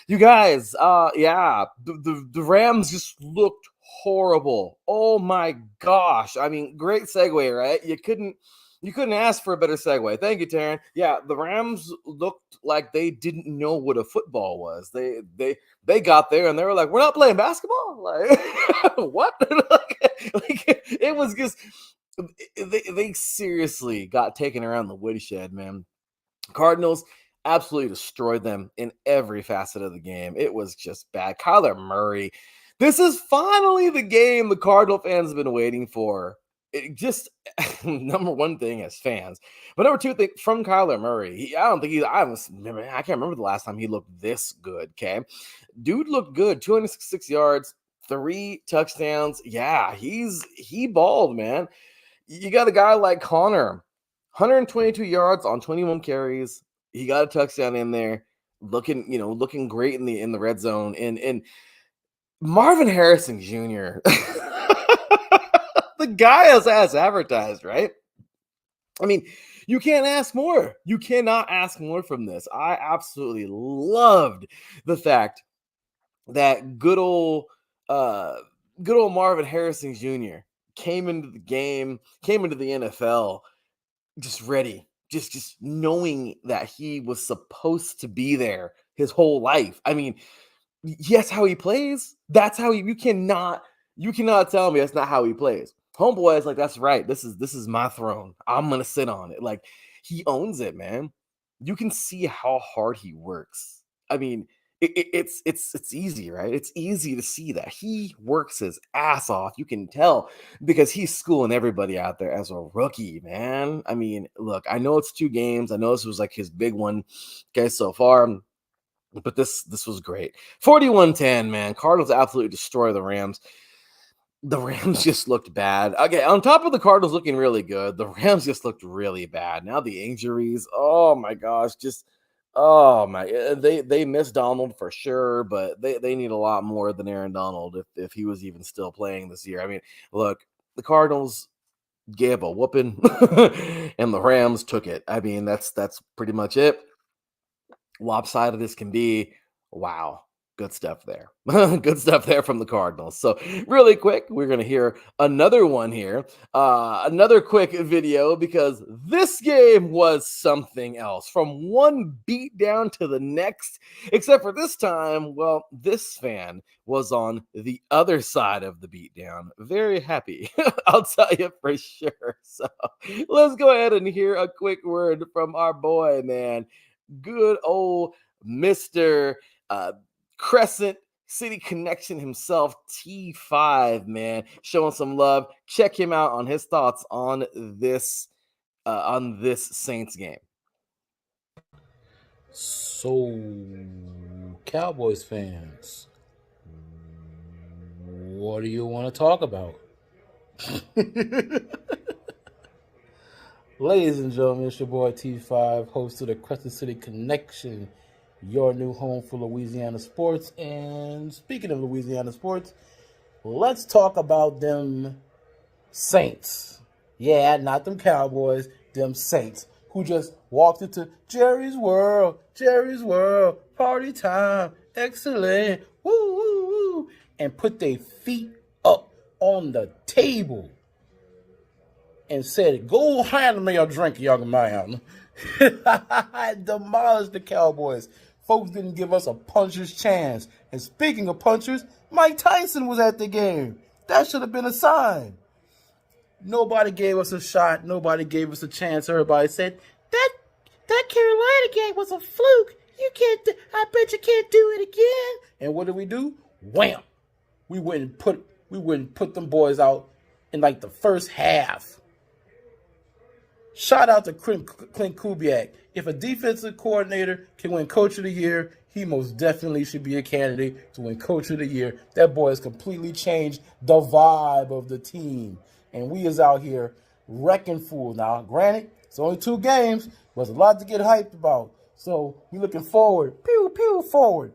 you guys, the Rams just looked horrible. Oh my gosh. I mean, great segue, right? You couldn't ask for a better segue. Thank you, Taryn. Yeah, the Rams looked like they didn't know what a football was. They got there and they were like, "We're not playing basketball." Like, what? like it was just they seriously got taken around the woodshed, man. Cardinals absolutely destroyed them in every facet of the game. It was just bad. Kyler Murray. This is finally the game the Cardinal fans have been waiting for. It just number one thing as fans, but number two thing from Kyler Murray. I can't remember the last time he looked this good. Okay, dude looked good. 266 yards, 3 touchdowns. Yeah, he balled, man. You got a guy like Connor 122 yards on 21 carries. He got a touchdown in there, looking great in the red zone. And Marvin Harrison Jr. The guy is as advertised, right? I mean, you can't ask more. You cannot ask more from this. I absolutely loved the fact that good old Marvin Harrison Jr. came into the game, came into the NFL just ready, just knowing that he was supposed to be there his whole life. I mean, yes, how he plays. That's how you cannot tell me that's not how he plays. Homeboy is like, that's right. This is my throne. I'm gonna sit on it. Like, he owns it, man. You can see how hard he works. I mean, it's easy, right? It's easy to see that he works his ass off. You can tell because he's schooling everybody out there as a rookie, man. I mean, look, I know it's 2 games. I know this was like his big one, okay, so far. But this was great. 41-10, man. Cardinals absolutely destroy the Rams. The Rams just looked bad. Okay, on top of the Cardinals looking really good, the Rams just looked really bad. Now the injuries, oh my gosh, they miss Donald for sure, but they need a lot more than Aaron Donald if he was even still playing this year. I mean, look, the Cardinals gave a whooping and the Rams took it. I mean, that's pretty much it. Lopsided this can be. Wow. Good stuff there. Good stuff there from the Cardinals. So, really quick, we're going to hear another one here. Another quick video because this game was something else. From one beat down to the next, except for this time, well, this fan was on the other side of the beatdown. Very happy, I'll tell you for sure. So, let's go ahead and hear a quick word from our boy, man. Good old Mr. Crescent City Connection himself, T5, man, showing some love. Check him out on his thoughts on this Saints game. So, Cowboys fans, what do you want to talk about? Ladies and gentlemen, it's your boy T5, host of the Crescent City Connection, your new home for Louisiana sports. And speaking of Louisiana sports, let's talk about them Saints. Yeah, not them Cowboys, them Saints, who just walked into Jerry's World, party time, excellent, woo, woo, woo, and put their feet up on the table and said, go hand me a drink, young man. Demolished the Cowboys. Folks didn't give us a puncher's chance. And speaking of punchers, Mike Tyson was at the game. That should have been a sign. Nobody gave us a shot. Nobody gave us a chance. Everybody said, that Carolina game was a fluke. I bet you can't do it again. And what did we do? Wham! We wouldn't put them boys out in like the first half. Shout out to Clint Kubiak. If a defensive coordinator can win Coach of the Year, he most definitely should be a candidate to win Coach of the Year. That boy has completely changed the vibe of the team. And we is out here wrecking fools. Now, granted, it's only 2 games, but there's a lot to get hyped about. So, we looking forward. Pew, forward.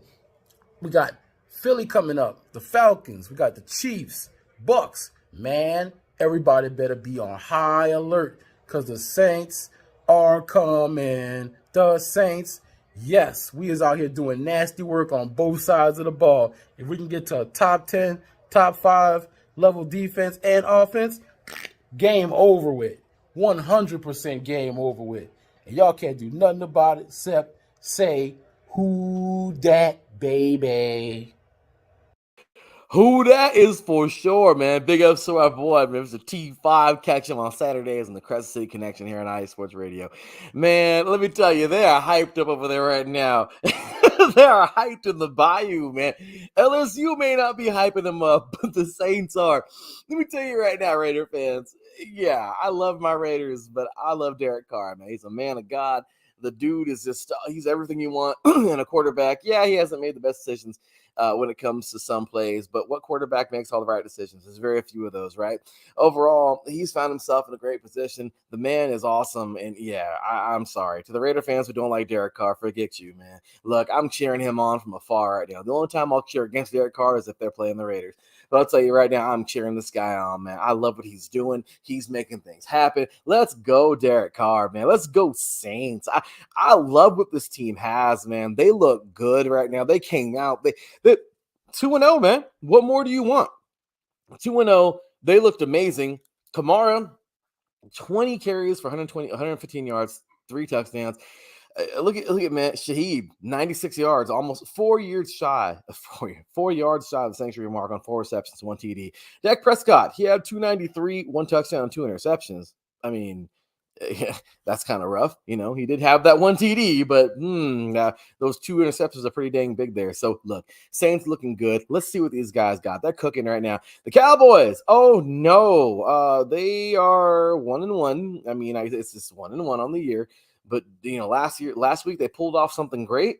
We got Philly coming up, the Falcons. We got the Chiefs, Bucks. Man, everybody better be on high alert because the Saints are coming. The Saints, yes, we is out here doing nasty work on both sides of the ball. If we can get to a top 10, top 5 level defense and offense, game over with. 100% game over with. And y'all can't do nothing about it except say, who dat, baby? Who that is for sure, man. Big ups to our boy, man. Mr. T5. Catch him on Saturdays on the Crescent City Connection here on IE Sports Radio. Man, let me tell you, they are hyped up over there right now. They are hyped in the Bayou, man. LSU may not be hyping them up, but the Saints are. Let me tell you right now, Raider fans. Yeah, I love my Raiders, but I love Derek Carr, man. He's a man of God. The dude is just, he's everything you want in a quarterback. Yeah, he hasn't made the best decisions when it comes to some plays, but what quarterback makes all the right decisions? There's very few of those, right? Overall, he's found himself in a great position. The man is awesome. And yeah, I'm sorry. To the Raider fans who don't like Derek Carr, forget you, man. Look, I'm cheering him on from afar right now. The only time I'll cheer against Derek Carr is if they're playing the Raiders. But I'll tell you right now, I'm cheering this guy on, man. I love what he's doing. He's making things happen. Let's go, Derek Carr, man. Let's go, Saints. I love what this team has, man. They look good right now. They came out. They 2-0, man. What more do you want? 2-0. They looked amazing. Kamara, 20 carries for 115 yards, 3 touchdowns. Look at man Shaheed, 96 yards, almost 4 yards shy of 4 yards shy of the sanctuary mark on 4 receptions, 1 TD. Dak Prescott, he had 293, 1 touchdown, 2 interceptions. I mean, yeah, that's kind of rough. He did have that 1 TD, but those 2 interceptions are pretty dang big there. So look, Saints looking good. Let's see what these guys got. They're cooking right now. The Cowboys, oh no, they are 1-1. I mean, it's just 1-1 on the year. But last week they pulled off something great.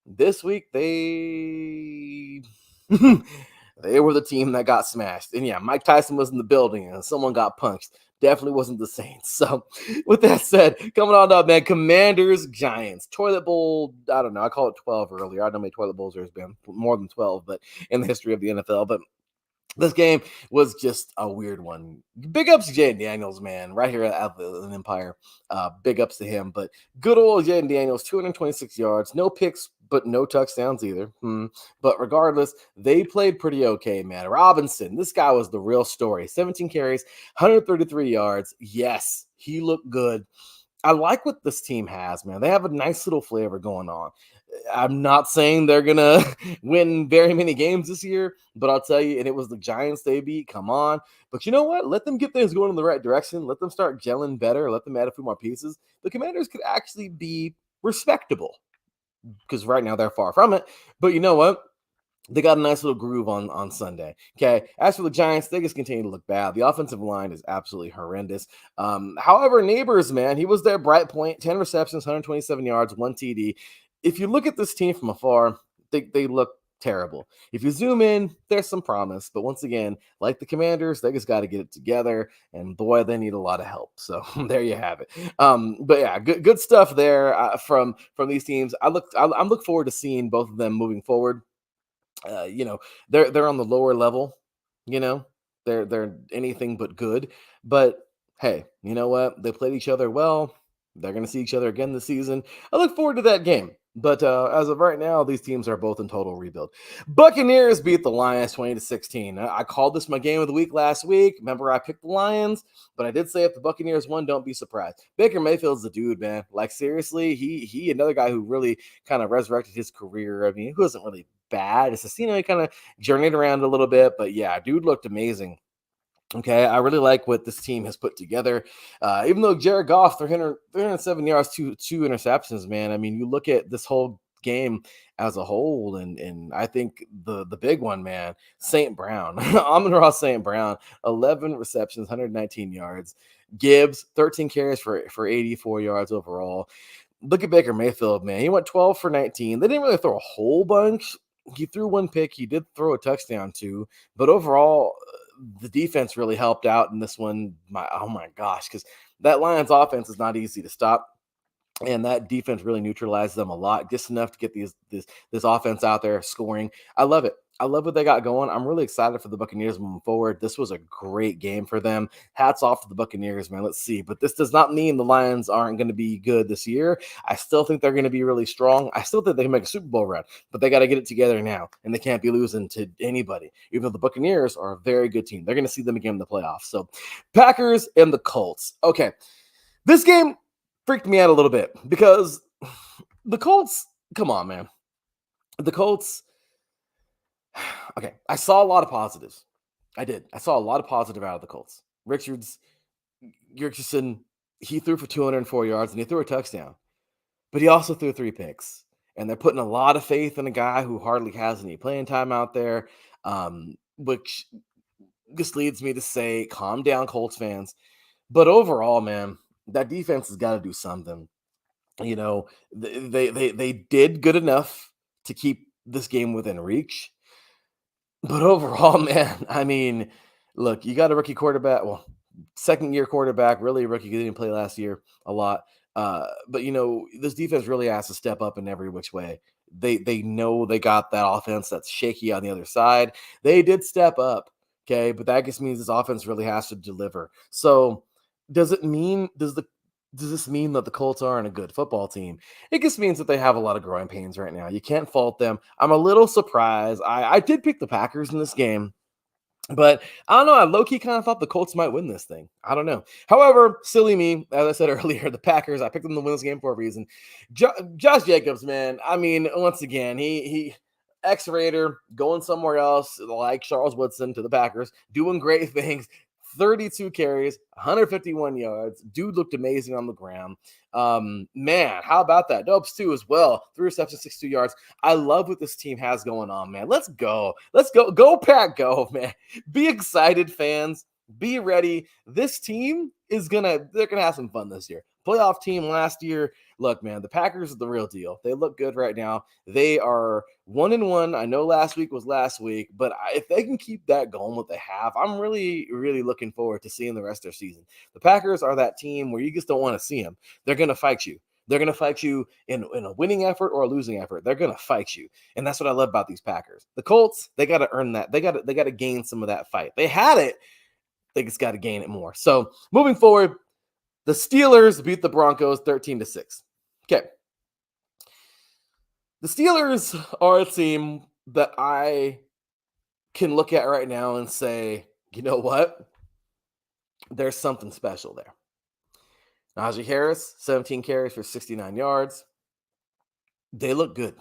This week they they were the team that got smashed. And yeah, Mike Tyson was in the building and someone got punched. Definitely wasn't the Saints. So with that said, coming on up, man, Commanders, Giants, toilet bowl. I don't know. I call it 12 earlier. I don't know how many toilet bowls there's been, more than 12, but in the history of the NFL. But this game was just a weird one. Big ups to Jaden Daniels, man, right here at the Empire. Big ups to him. But good old Jaden Daniels, 226 yards, no picks, but no touchdowns either. But regardless, they played pretty okay, man. Robinson, this guy was the real story. 17 carries, 133 yards. Yes, he looked good. I like what this team has, man. They have a nice little flavor going on. I'm not saying they're going to win very many games this year, but I'll tell you, and it was the Giants they beat. Come on. But you know what? Let them get things going in the right direction. Let them start gelling better. Let them add a few more pieces. The Commanders could actually be respectable because right now they're far from it. But you know what? They got a nice little groove on Sunday. Okay. As for the Giants, they just continue to look bad. The offensive line is absolutely horrendous. However, Neighbors, man, he was their bright point. 10 receptions, 127 yards, 1 TD. If you look at this team from afar, they look terrible. If you zoom in, there's some promise. But once again, like the Commanders, they just got to get it together. And boy, they need a lot of help. So there you have it. But yeah, good stuff there from these teams. I'm looking forward to seeing both of them moving forward. They're on the lower level. They're anything but good. But hey, you know what? They played each other well. They're going to see each other again this season. I look forward to that game. But as of right now, these teams are both in total rebuild. Buccaneers beat the Lions 20-16. I called this my game of the week last week. Remember, I picked the Lions, but I did say if the Buccaneers won, don't be surprised. Baker Mayfield's the dude, man. Like, seriously, he another guy who really kind of resurrected his career. I mean, he wasn't really bad. It's just, he kind of journeyed around a little bit. But yeah, dude looked amazing. Okay, I really like what this team has put together. Even though Jared Goff, 307 yards, two interceptions, man. I mean, you look at this whole game as a whole, and I think the big one, man, St. Brown, Amon-Ra St. Brown, 11 receptions, 119 yards. Gibbs, 13 carries for 84 yards overall. Look at Baker Mayfield, man. He went 12 for 19. They didn't really throw a whole bunch. He threw 1 pick. He did throw a touchdown too, but overall, the defense really helped out in this one. Oh my gosh, because that Lions offense is not easy to stop. And that defense really neutralized them a lot, just enough to get this offense out there scoring. I love it. I love what they got going. I'm really excited for the Buccaneers moving forward. This was a great game for them. Hats off to the Buccaneers, man. Let's see. But this does not mean the Lions aren't going to be good this year. I still think they're going to be really strong. I still think they can make a Super Bowl run, but they got to get it together now, and they can't be losing to anybody, even though the Buccaneers are a very good team. They're going to see them again in the playoffs. So Packers and the Colts. Okay. This game freaked me out a little bit because the Colts, come on, man. The Colts, okay, I saw a lot of positives. I did. I saw a lot of positive out of the Colts. Richardson, he threw for 204 yards and he threw a touchdown, but he also threw 3 picks. And they're putting a lot of faith in a guy who hardly has any playing time out there, which just leads me to say, calm down, Colts fans. But overall, man, that defense has got to do something. They did good enough to keep this game within reach. But overall, man, I mean, look, you got a rookie quarterback. Well, second year quarterback, really a rookie. He didn't play last year a lot. But this defense really has to step up in every which way. They know they got that offense that's shaky on the other side. They did step up, okay, but that just means this offense really has to deliver. So does this mean that the Colts aren't a good football team? It just means that they have a lot of growing pains right now. You can't fault them. I'm a little surprised. I did pick the Packers in this game. But I don't know. I low key kind of thought the Colts might win this thing. I don't know. However, silly me, as I said earlier, the Packers. I picked them to win this game for a reason. Josh Jacobs, man. I mean, once again, he ex-Raider going somewhere else, like Charles Woodson to the Packers, doing great things. 32 carries, 151 yards. Dude looked amazing on the ground. Man, how about that? Dopes too as well. 3 receptions, 62 yards. I love what this team has going on, man. Let's go. Let's go. Go Pack, go, man. Be excited, fans. Be ready. This team they're gonna have some fun this year. Playoff team last year. Look, man, the Packers are the real deal. They look good right now. They are 1-1. I know last week was last week, but if they can keep that going, what they have, I'm really, really looking forward to seeing the rest of their season. The Packers are that team where you just don't want to see them. They're going to fight you. They're going to fight you in a winning effort or a losing effort. They're going to fight you. And that's what I love about these Packers. The Colts, they got to earn that. They got to gain some of that fight. They had it. They just got to gain it more. So moving forward, the Steelers beat the Broncos 13-6. Okay. The Steelers are a team that I can look at right now and say, you know what? There's something special there. Najee Harris, 17 carries for 69 yards. They look good.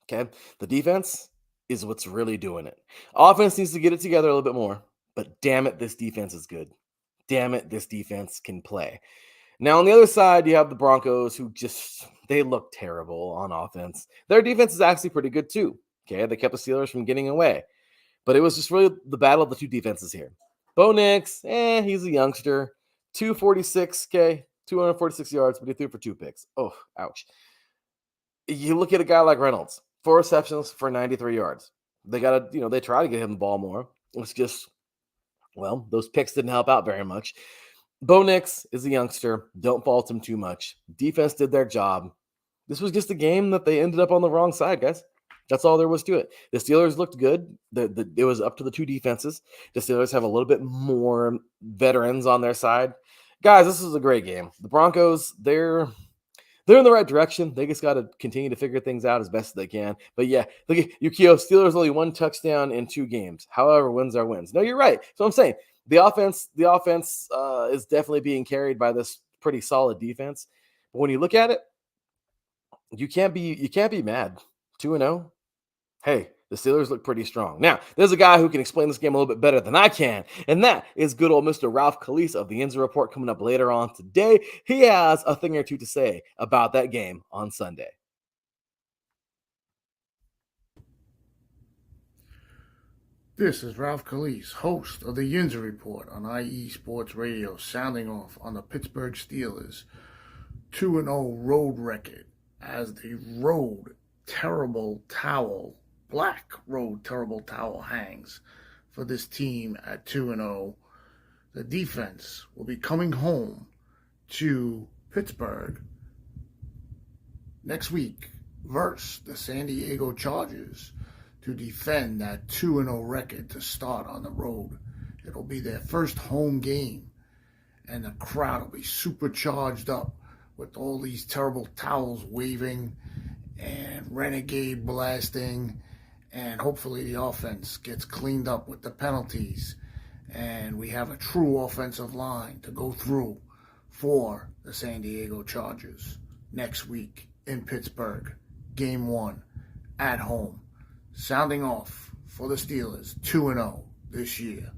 Okay. The defense is what's really doing it. Offense needs to get it together a little bit more, but damn it, this defense is good. Damn it, this defense can play. Now, on the other side, you have the Broncos who they look terrible on offense. Their defense is actually pretty good too. Okay, they kept the Steelers from getting away. But it was just really the battle of the two defenses here. Bo Nix, he's a youngster. 246, 246 yards, but he threw for 2 picks. Oh, ouch. You look at a guy like Reynolds, 4 receptions for 93 yards. They they try to get him the ball more. It's just, those picks didn't help out very much. Bo Nix is a youngster. Don't fault him too much. Defense did their job. This was just a game that they ended up on the wrong side, guys. That's all there was to it. The Steelers looked good. It was up to the two defenses. The Steelers have a little bit more veterans on their side. Guys, this is a great game. The Broncos, they're in the right direction. They just got to continue to figure things out as best as they can. But yeah, look at Yukio. Steelers only 1 touchdown in 2 games. However, wins are wins. No, you're right. So I'm saying the offense is definitely being carried by this pretty solid defense. But when you look at it, you can't be mad. 2-0. Hey, the Steelers look pretty strong. Now, there's a guy who can explain this game a little bit better than I can, and that is good old Mr. Ralph Calise of the Injury Report coming up later on today. He has a thing or two to say about that game on Sunday. This is Ralph Calise, host of the Injury Report on IE Sports Radio, sounding off on the Pittsburgh Steelers 2-0 road record as the Black Road Terrible Towel hangs for this team at 2-0. The defense will be coming home to Pittsburgh next week versus the San Diego Chargers to defend that 2-0 record to start on the road. It'll be their first home game, and the crowd will be super charged up with all these terrible towels waving and renegade blasting, and hopefully the offense gets cleaned up with the penalties, and we have a true offensive line to go through for the San Diego Chargers next week in Pittsburgh. Game 1 at home. Sounding off for the Steelers 2-0 this year.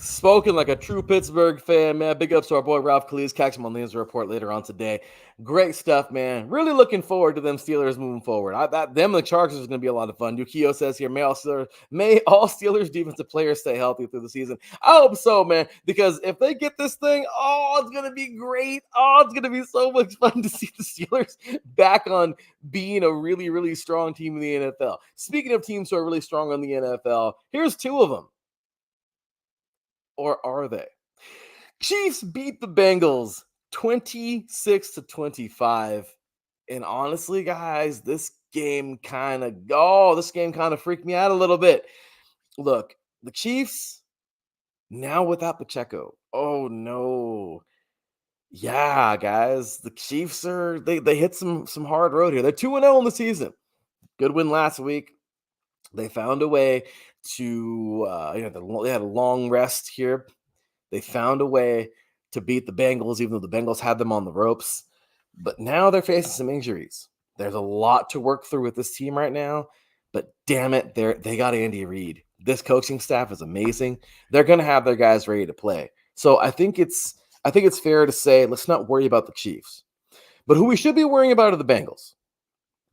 Spoken like a true Pittsburgh fan, man. Big ups to our boy Ralph Kaliz. Catch him on the News Report later on today. Great stuff, man. Really looking forward to them Steelers moving forward. Them and the Chargers is going to be a lot of fun. Yukio says here, may all Steelers defensive players stay healthy through the season. I hope so, man, because if they get this thing, it's going to be great. It's going to be so much fun to see the Steelers back on being a really, really strong team in the NFL. Speaking of teams who are really strong in the NFL, here's two of them. Or are they? Chiefs beat the Bengals 26-25. And honestly, guys, this game kind of freaked me out a little bit. Look, the Chiefs now without Pacheco. Oh no. Yeah, guys, the Chiefs they hit some hard road here. They're 2-0 in the season. Good win last week. They found a way to, they had a long rest here. They found a way to beat the Bengals, even though the Bengals had them on the ropes. But now they're facing some injuries. There's a lot to work through with this team right now. But damn it, they got Andy Reid. This coaching staff is amazing. They're going to have their guys ready to play. So I think it's fair to say let's not worry about the Chiefs. But who we should be worrying about are the Bengals.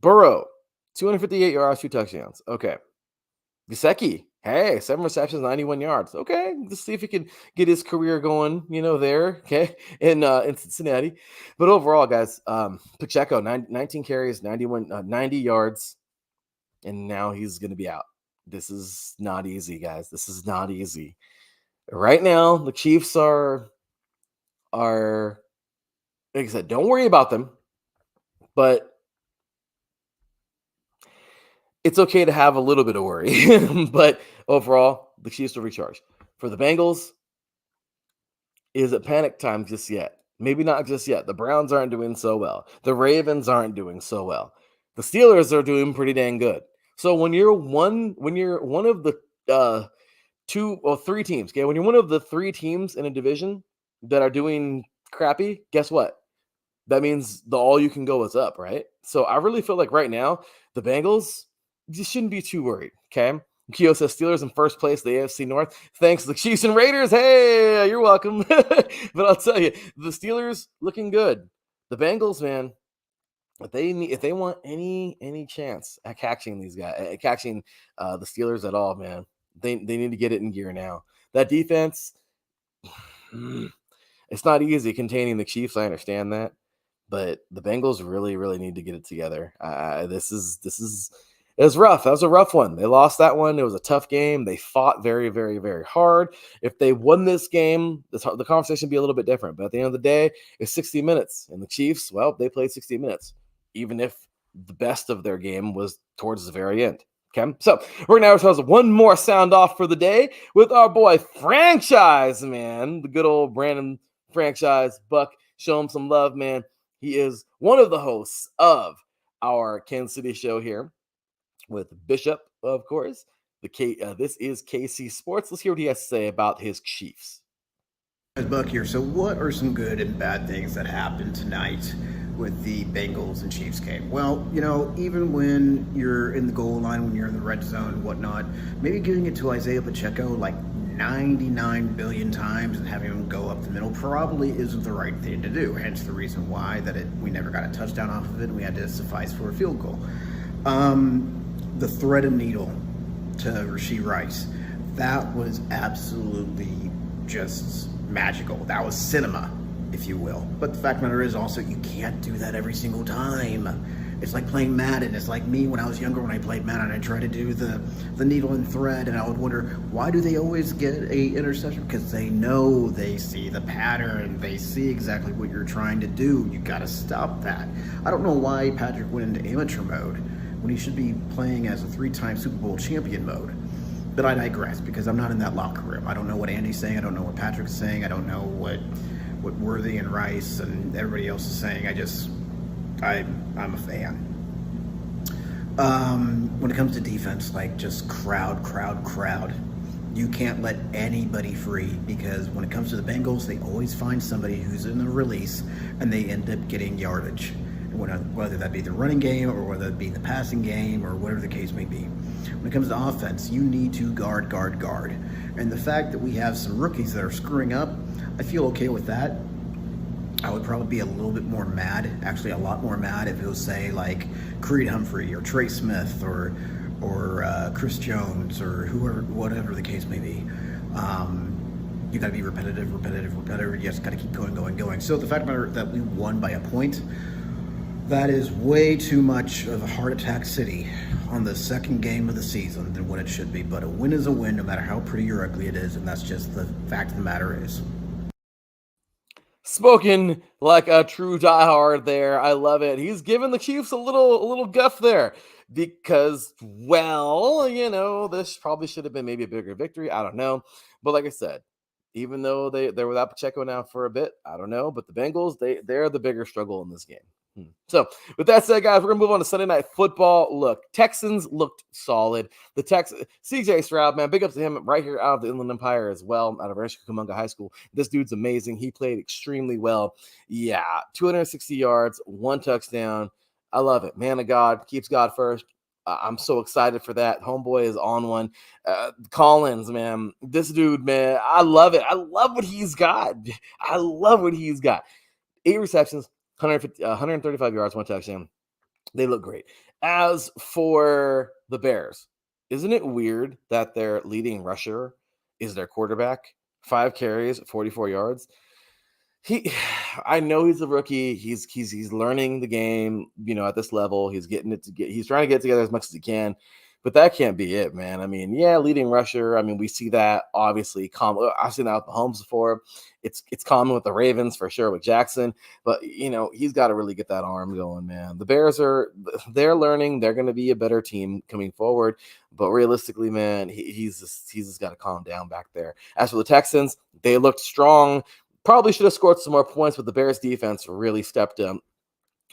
Burrow, 258 yards, 2 touchdowns. Okay. Gesicki, 7 receptions, 91 yards. Okay, let's see if he can get his career going, there, okay, in Cincinnati. But overall, guys, Pacheco, 19 carries, 90 yards, and now he's going to be out. This is not easy, guys. This is not easy. Right now, the Chiefs are like I said, don't worry about them, but it's okay to have a little bit of worry, but overall, the Chiefs will recharge. For the Bengals, is it panic time just yet? Maybe not just yet. The Browns aren't doing so well. The Ravens aren't doing so well. The Steelers are doing pretty dang good. So when you're one of the 2 or 3 teams, okay, when you're one of the 3 teams in a division that are doing crappy, guess what? That means the all you can go is up, right? So I really feel like right now, the Bengals, you shouldn't be too worried, okay? Keo says Steelers in first place, the AFC North. Thanks to the Chiefs and Raiders. Hey, you're welcome. But I'll tell you, the Steelers looking good. The Bengals, man, if they want any chance at catching these guys, at catching the Steelers at all, man, they need to get it in gear now. That defense, it's not easy containing the Chiefs. I understand that, but the Bengals really, really need to get it together. This is. It was rough. That was a rough one. They lost that one. It was a tough game. They fought very, very, very hard. If they won this game, the conversation would be a little bit different. But at the end of the day, it's 60 minutes. And the Chiefs, well, they played 60 minutes, even if the best of their game was towards the very end. Okay, so we're going to have ourselves one more sound off for the day with our boy Franchise, man. The good old Brandon Franchise Buck. Show him some love, man. He is one of the hosts of our Kansas City show here with Bishop, of course. This is KC Sports. Let's hear what he has to say about his Chiefs. Buck here. So what are some good and bad things that happened tonight with the Bengals and Chiefs game? Well, even when you're in the goal line, when you're in the red zone and whatnot, maybe giving it to Isaiah Pacheco like 99 billion times and having him go up the middle probably isn't the right thing to do. Hence the reason why we never got a touchdown off of it and we had to suffice for a field goal. The thread and needle to Rashee Rice, that was absolutely just magical. That was cinema, if you will. But the fact of the matter is also you can't do that every single time. It's like playing Madden. It's like me when I was younger when I played Madden. I tried to do the needle and thread, and I would wonder, why do they always get a interception? Because they know, they see the pattern. They see exactly what you're trying to do. You got to stop that. I don't know why Patrick went into amateur mode when he should be playing as a 3-time Super Bowl champion mode. But I digress, because I'm not in that locker room. I don't know what Andy's saying. I don't know what Patrick's saying. I don't know what Worthy and Rice and everybody else is saying. I'm a fan. When it comes to defense, like just crowd. You can't let anybody free, because when it comes to the Bengals, they always find somebody who's in the release and they end up getting yardage. Whether that be the running game or whether it be the passing game or whatever the case may be. When it comes to offense, you need to guard. And the fact that we have some rookies that are screwing up, I feel okay with that. I would probably be a little bit more mad, actually a lot more mad, if it was, say, like Creed Humphrey or Trey Smith or Chris Jones or whoever, whatever the case may be. You got to be repetitive. You just got to keep going. So the fact of the matter that we won by a point, that is way too much of a heart attack city on the second game of the season than what it should be. But a win is a win, no matter how pretty or ugly it is, and that's just the fact of the matter is. Spoken like a true diehard there. I love it. He's given the Chiefs a little guff there because, well, this probably should have been maybe a bigger victory. I don't know. But like I said, even though they're without Pacheco now for a bit, I don't know. But the Bengals, they're the bigger struggle in this game. So with that said, guys, we're going to move on to Sunday Night Football. Look, Texans looked solid. The CJ Stroud, man, big up to him right here out of the Inland Empire as well, out of Rancho-Cucamonga High School. This dude's amazing. He played extremely well. Yeah, 260 yards, 1 touchdown. I love it. Man of God, keeps God first. I'm so excited for that. Homeboy is on one. Collins, man, this dude, man, I love it. I love what he's got. 8 receptions. 135 yards, 1 touchdown. They look great. As for the Bears, isn't it weird that their leading rusher is their quarterback? 5 carries, 44 yards. I know he's a rookie. He's learning the game, at this level. He's trying to get together as much as he can. But that can't be it, man. I mean, yeah, leading rusher. I mean, we see that obviously. I've seen that with Mahomes before. It's common with the Ravens for sure with Jackson. But he's got to really get that arm going, man. The Bears they're learning. They're going to be a better team coming forward. But realistically, man, he's just got to calm down back there. As for the Texans, they looked strong. Probably should have scored some more points, but the Bears defense really stepped up.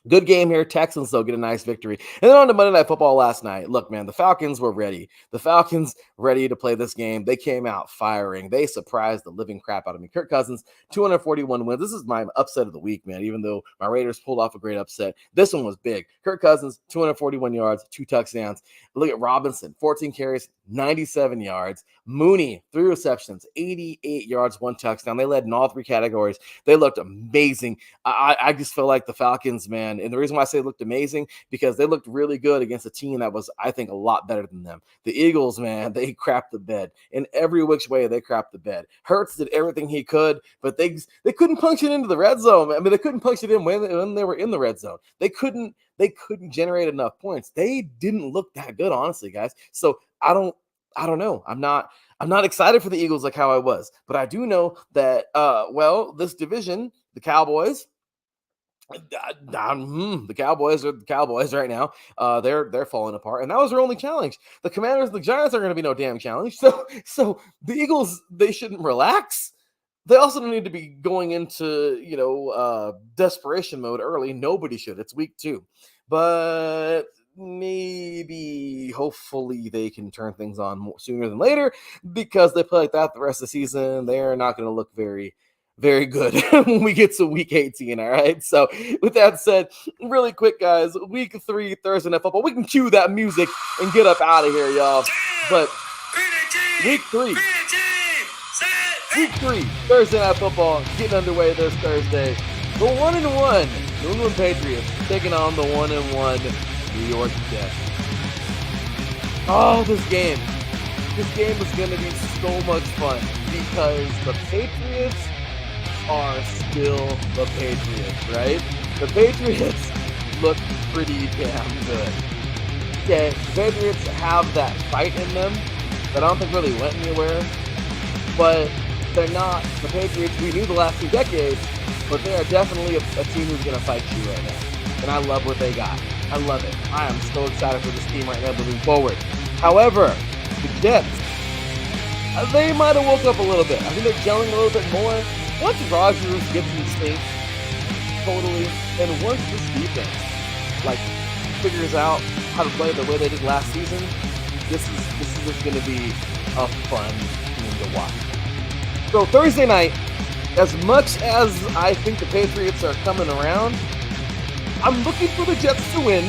Good game here. Texans, though, get a nice victory. And then on to Monday Night Football last night. Look, man, the Falcons were ready. The Falcons ready to play this game. They came out firing. They surprised the living crap out of me. Kirk Cousins, 241 wins. This is my upset of the week, man, even though my Raiders pulled off a great upset. This one was big. Kirk Cousins, 241 yards, 2 touchdowns. Look at Robinson, 14 carries, 97 yards. Mooney, 3 receptions, 88 yards, 1 touchdown. They led in all 3 categories. They looked amazing. I just feel like the Falcons, man, and the reason why I say looked amazing, because they looked really good against a team that was, I think, a lot better than them. The Eagles, man, they crapped the bed. In every which way, they crapped the bed. Hurts did everything he could, but they couldn't punch it into the red zone. I mean, they couldn't punch it in when they were in the red zone. They couldn't generate enough points. They didn't look that good, honestly, guys. So I don't know. I'm not excited for the Eagles like how I was, but I do know that this division, the Cowboys, the Cowboys are the Cowboys right now. They're falling apart, and that was their only challenge. The Commanders and the Giants are going to be no damn challenge. So the Eagles, they shouldn't relax. They also don't need to be going into desperation mode early. Nobody should. It's week 2, but maybe, hopefully, they can turn things on more sooner than later, because they play like that the rest of the season. They're not going to look very, very good when we get to week 18. All right. So with that said, really quick, guys, week 3 Thursday Night Football. We can cue that music and get up out of here, y'all. But week 3 Thursday Night Football getting underway this Thursday. The 1-1 New England Patriots taking on the 1-1 New York Jets. Oh, this game is going to be so much fun, because the Patriots are still the Patriots, right? The Patriots look pretty damn good. Okay, the Patriots have that fight in them that I don't think really went anywhere, but they're not the Patriots we knew the last 2 decades, but they are definitely a team who's going to fight you right now. And I love what they got. I love it. I am so excited for this team right now moving forward. However, the Jets, they might have woke up a little bit. I think they're gelling a little bit more. Once Rodgers gets in sync totally, and once this defense figures out how to play the way they did last season, this is just going to be a fun team to watch. So Thursday night, as much as I think the Patriots are coming around, I'm looking for the Jets to win.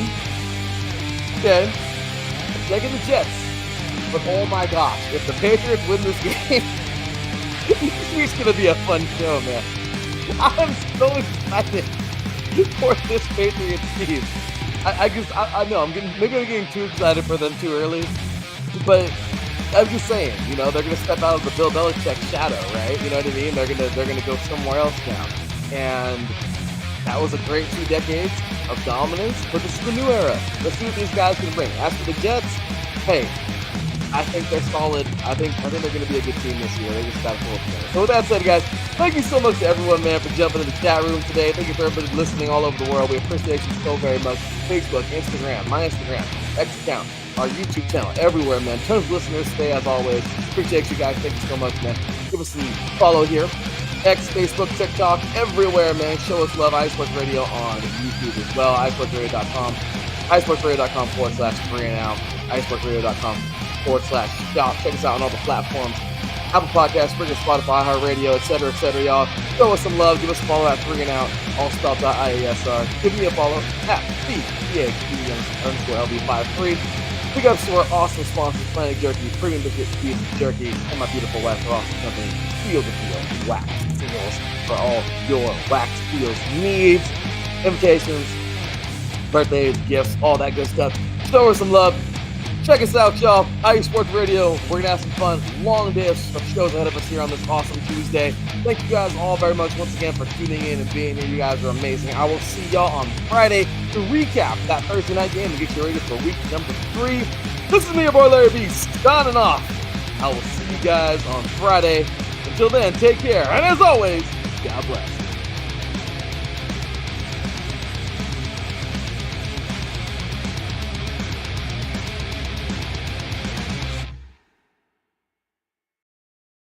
Okay, I'm taking the Jets. But oh my gosh, if the Patriots win this game, this week's going to be a fun show, man. I'm so excited for this Patriots team. I know maybe I'm getting too excited for them too early, but I'm just saying, they're gonna step out of the Bill Belichick shadow, right? You know what I mean? They're gonna go somewhere else now, and that was a great 2 decades of dominance. But this is the new era. Let's see what these guys can bring. As for the Jets, hey, I think they're solid. I think they're going to be a good team this year. They just got to pull it together. So with that said, guys, thank you so much to everyone, man, for jumping in the chat room today. Thank you for everybody listening all over the world. We appreciate you so very much. Facebook, Instagram, my Instagram, X account, our YouTube channel, everywhere, man. Tons of listeners today, as always. Appreciate you guys. Thank you so much, man. Give us some follow here. X, Facebook, TikTok, everywhere, man. Show us love. Iceberg Radio on YouTube as well. icebergradio.com. icebergradio.com/free and out. icebergradio.com/shop. Check us out on all the platforms. Apple Podcasts, Spreaker, Spotify, iHeartRadio, etc., y'all. Show us some love. Give us a follow at Free and Out, all spelled IASR. Give me a follow at BPHD_LB53. Big ups to our awesome sponsors, Planet Jerky, Premium Biscuit Beef Jerky, and my beautiful wife for awesome company, Feel the Feel Wax Seals, for all your wax seals needs, invitations, birthdays, gifts, all that good stuff. Show us some love. Check us out, y'all. IE Sports Radio. We're going to have some fun. Long day of shows ahead of us here on this awesome Tuesday. Thank you guys all very much once again for tuning in and being here. You guys are amazing. I will see y'all on Friday to recap that Thursday night game and get you ready for week number 3. This is me, your boy Larry B, signing off. I will see you guys on Friday. Until then, take care. And as always, God bless.